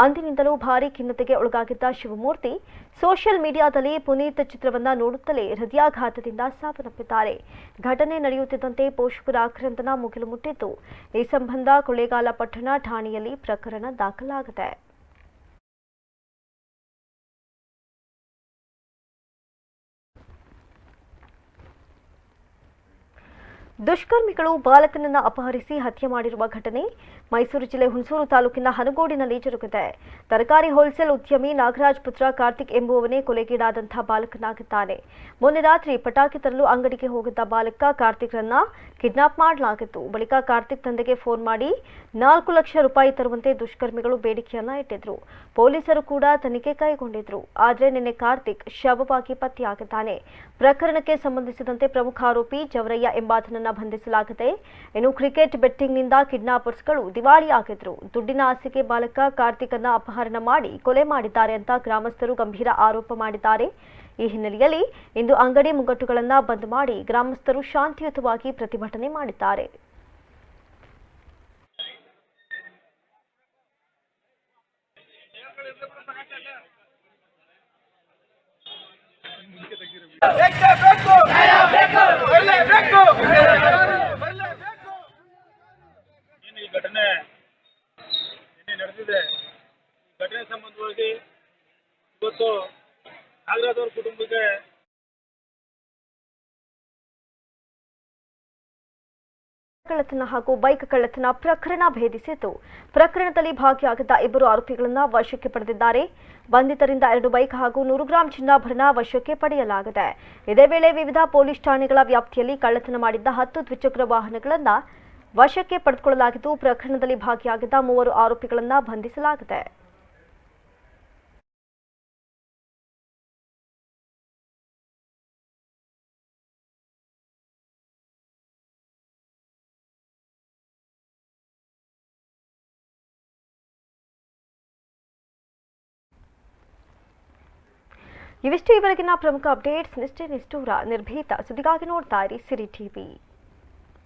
ಅಂದಿನಿಂದಲೂ ಭಾರೀ ಖಿನ್ನತೆಗೆ ಒಳಗಾಗಿದ್ದ ಶಿವಮೂರ್ತಿ ಸೋಷಿಯಲ್ ಮೀಡಿಯಾದಲ್ಲಿ ಪುನೀತ್ ಚಿತ್ರವನ್ನ ನೋಡುತ್ತಲೇ ಹೃದಯಾಘಾತದಿಂದ ಸಾವನ್ನಪ್ಪಿದ್ದಾರೆ. ಘಟನೆ ನಡೆಯುತ್ತಿದ್ದಂತೆ ಪೋಷಕರ ಆಕ್ರಂದನ ಮುಗಿಲು ಮುಟ್ಟಿದ್ದು, ಈ ಸಂಬಂಧ ಕೊಳ್ಳೇಗಾಲ ಪಟ್ಟಣ ಠಾಣೆಯಲ್ಲಿ ಪ್ರಕರಣ ದಾಖಲಾಗಿದೆ. ದುಷ್ಕರ್ಮಿಗಳು ಬಾಲಕನನ್ನ ಅಪಹರಿಸಿ ಹತ್ಯೆ ಮಾಡಿರುವ ಘಟನೆ ಮೈಸೂರು ಜಿಲ್ಲೆ ಹುಣಸೂರು ತಾಲೂಕಿನ ಹನಗೋಡಿನಲ್ಲಿ ಜರುಗಿದೆ. ತರಕಾರಿ ಹೋಲ್ಸೇಲ್ ಉದ್ಯಮಿ ನಾಗರಾಜ್ ಪುತ್ರ ಕಾರ್ತಿಕ್ ಎಂಬುವವನೇ ಕೊಲೆಗೀಡಾದಂತಹ ಬಾಲಕನಾಗಿದ್ದಾನೆ. ಮೊನ್ನೆ ರಾತ್ರಿ ಪಟಾಕಿ ತರಲು ಅಂಗಡಿಗೆ ಹೋಗಿದ್ದ ಬಾಲಕ ಕಾರ್ತಿಕ್ರನ್ನ ಕಿಡ್ನಾಪ್ ಮಾಡಲಾಗಿತ್ತು. ಬಳಿಕ ಕಾರ್ತಿಕ್ ತಂದೆಗೆ ಫೋನ್ ಮಾಡಿ 4 ಲಕ್ಷ ರೂಪಾಯಿ ತರುವಂತೆ ದುಷ್ಕರ್ಮಿಗಳು ಬೇಡಿಕೆಯನ್ನ ಇಟ್ಟಿದ್ರು. ಪೊಲೀಸರು ಕೂಡ ತನಿಖೆ ಕೈಗೊಂಡಿದ್ರು. ಆದರೆ ನಿನ್ನೆ ಕಾರ್ತಿಕ್ ಶವವಾಗಿ ಪತ್ತೆಯಾಗಿದ್ದಾನೆ. ಪ್ರಕರಣಕ್ಕೆ ಸಂಬಂಧಿಸಿದಂತೆ ಪ್ರಮುಖ ಆರೋಪಿ ಜವರಯ್ಯ ಎಂಬಾತನನ್ನ ಬಂಧಿಸಲಾಗಿದೆ. ಇನ್ನು ಕ್ರಿಕೆಟ್ ಬೆಟ್ಟಿಂಗ್ನಿಂದ ಕಿಡ್ನಾಪರ್ಸ್ಗಳು ದಿವಾಳಿಯಾಗಿದ್ರು. ದುಡ್ಡಿನ ಆಸೆಗೆ ಬಾಲಕ ಕಾರ್ತಿಕ್ ಅನ್ನ ಅಪಹರಣ ಮಾಡಿ ಕೊಲೆ ಮಾಡಿದ್ದಾರೆ ಅಂತ ಗ್ರಾಮಸ್ಥರು ಗಂಭೀರ ಆರೋಪ ಮಾಡಿದ್ದಾರೆ. ಈ ಹಿನ್ನೆಲೆಯಲ್ಲಿ ಇಂದು ಅಂಗಡಿ ಮುಂಗಟ್ಟುಗಳನ್ನು ಬಂದ್ ಮಾಡಿ ಗ್ರಾಮಸ್ಥರು ಶಾಂತಿಯುತವಾಗಿ ಪ್ರತಿಭಟನೆ ಮಾಡಿದ್ದಾರೆ. ಈ ಘಟನೆ ನಡೆದಿದೆ. ಈ ಘಟನೆ ಸಂಬಂಧವಾಗಿ ಇವತ್ತು ನಾಗರಾಜ್ ಅವರ ಕುಟುಂಬಕ್ಕೆ ಕಳ್ಳತನ ಹಾಗೂ ಬೈಕ್ ಕಳ್ಳತನ ಪ್ರಕರಣ ಭೇದಿಸಿದ್ದು, ಪ್ರಕರಣದಲ್ಲಿ ಭಾಗಿಯಾಗಿದ್ದ 2 ಆರೋಪಿಗಳನ್ನು ವಶಕ್ಕೆ ಪಡೆದಿದ್ದಾರೆ. ಬಂಧಿತರಿಂದ 2 ಬೈಕ್ ಹಾಗೂ 100 ಗ್ರಾಂ ಚಿನ್ನಾಭರಣ ವಶಕ್ಕೆ ಪಡೆಯಲಾಗಿದೆ. ಇದೇ ವೇಳೆ ವಿವಿಧ ಪೊಲೀಸ್ ಠಾಣೆಗಳ ವ್ಯಾಪ್ತಿಯಲ್ಲಿ ಕಳ್ಳತನ ಮಾಡಿದ್ದ 10 ದ್ವಿಚಕ್ರ ವಾಹನಗಳನ್ನು ವಶಕ್ಕೆ ಪಡೆದುಕೊಳ್ಳಲಾಗಿದ್ದು, ಪ್ರಕರಣದಲ್ಲಿ ಭಾಗಿಯಾಗಿದ್ದ 3 ಆರೋಪಿಗಳನ್ನು ಬಂಧಿಸಲಾಗಿದೆ. ಇವಿಷ್ಟು ಇವರೆಗಿನ ಪ್ರಮುಖ ಅಪ್ಡೇಟ್ಸ್. ನಿಷ್ಠೆ ನಿಷ್ಠೂರ ನಿರ್ಭೀತ ಸುದ್ದಿಗಾಗಿ ನೋಡ್ತಾ ಇರಿ ಸಿರಿ ಟಿವಿ.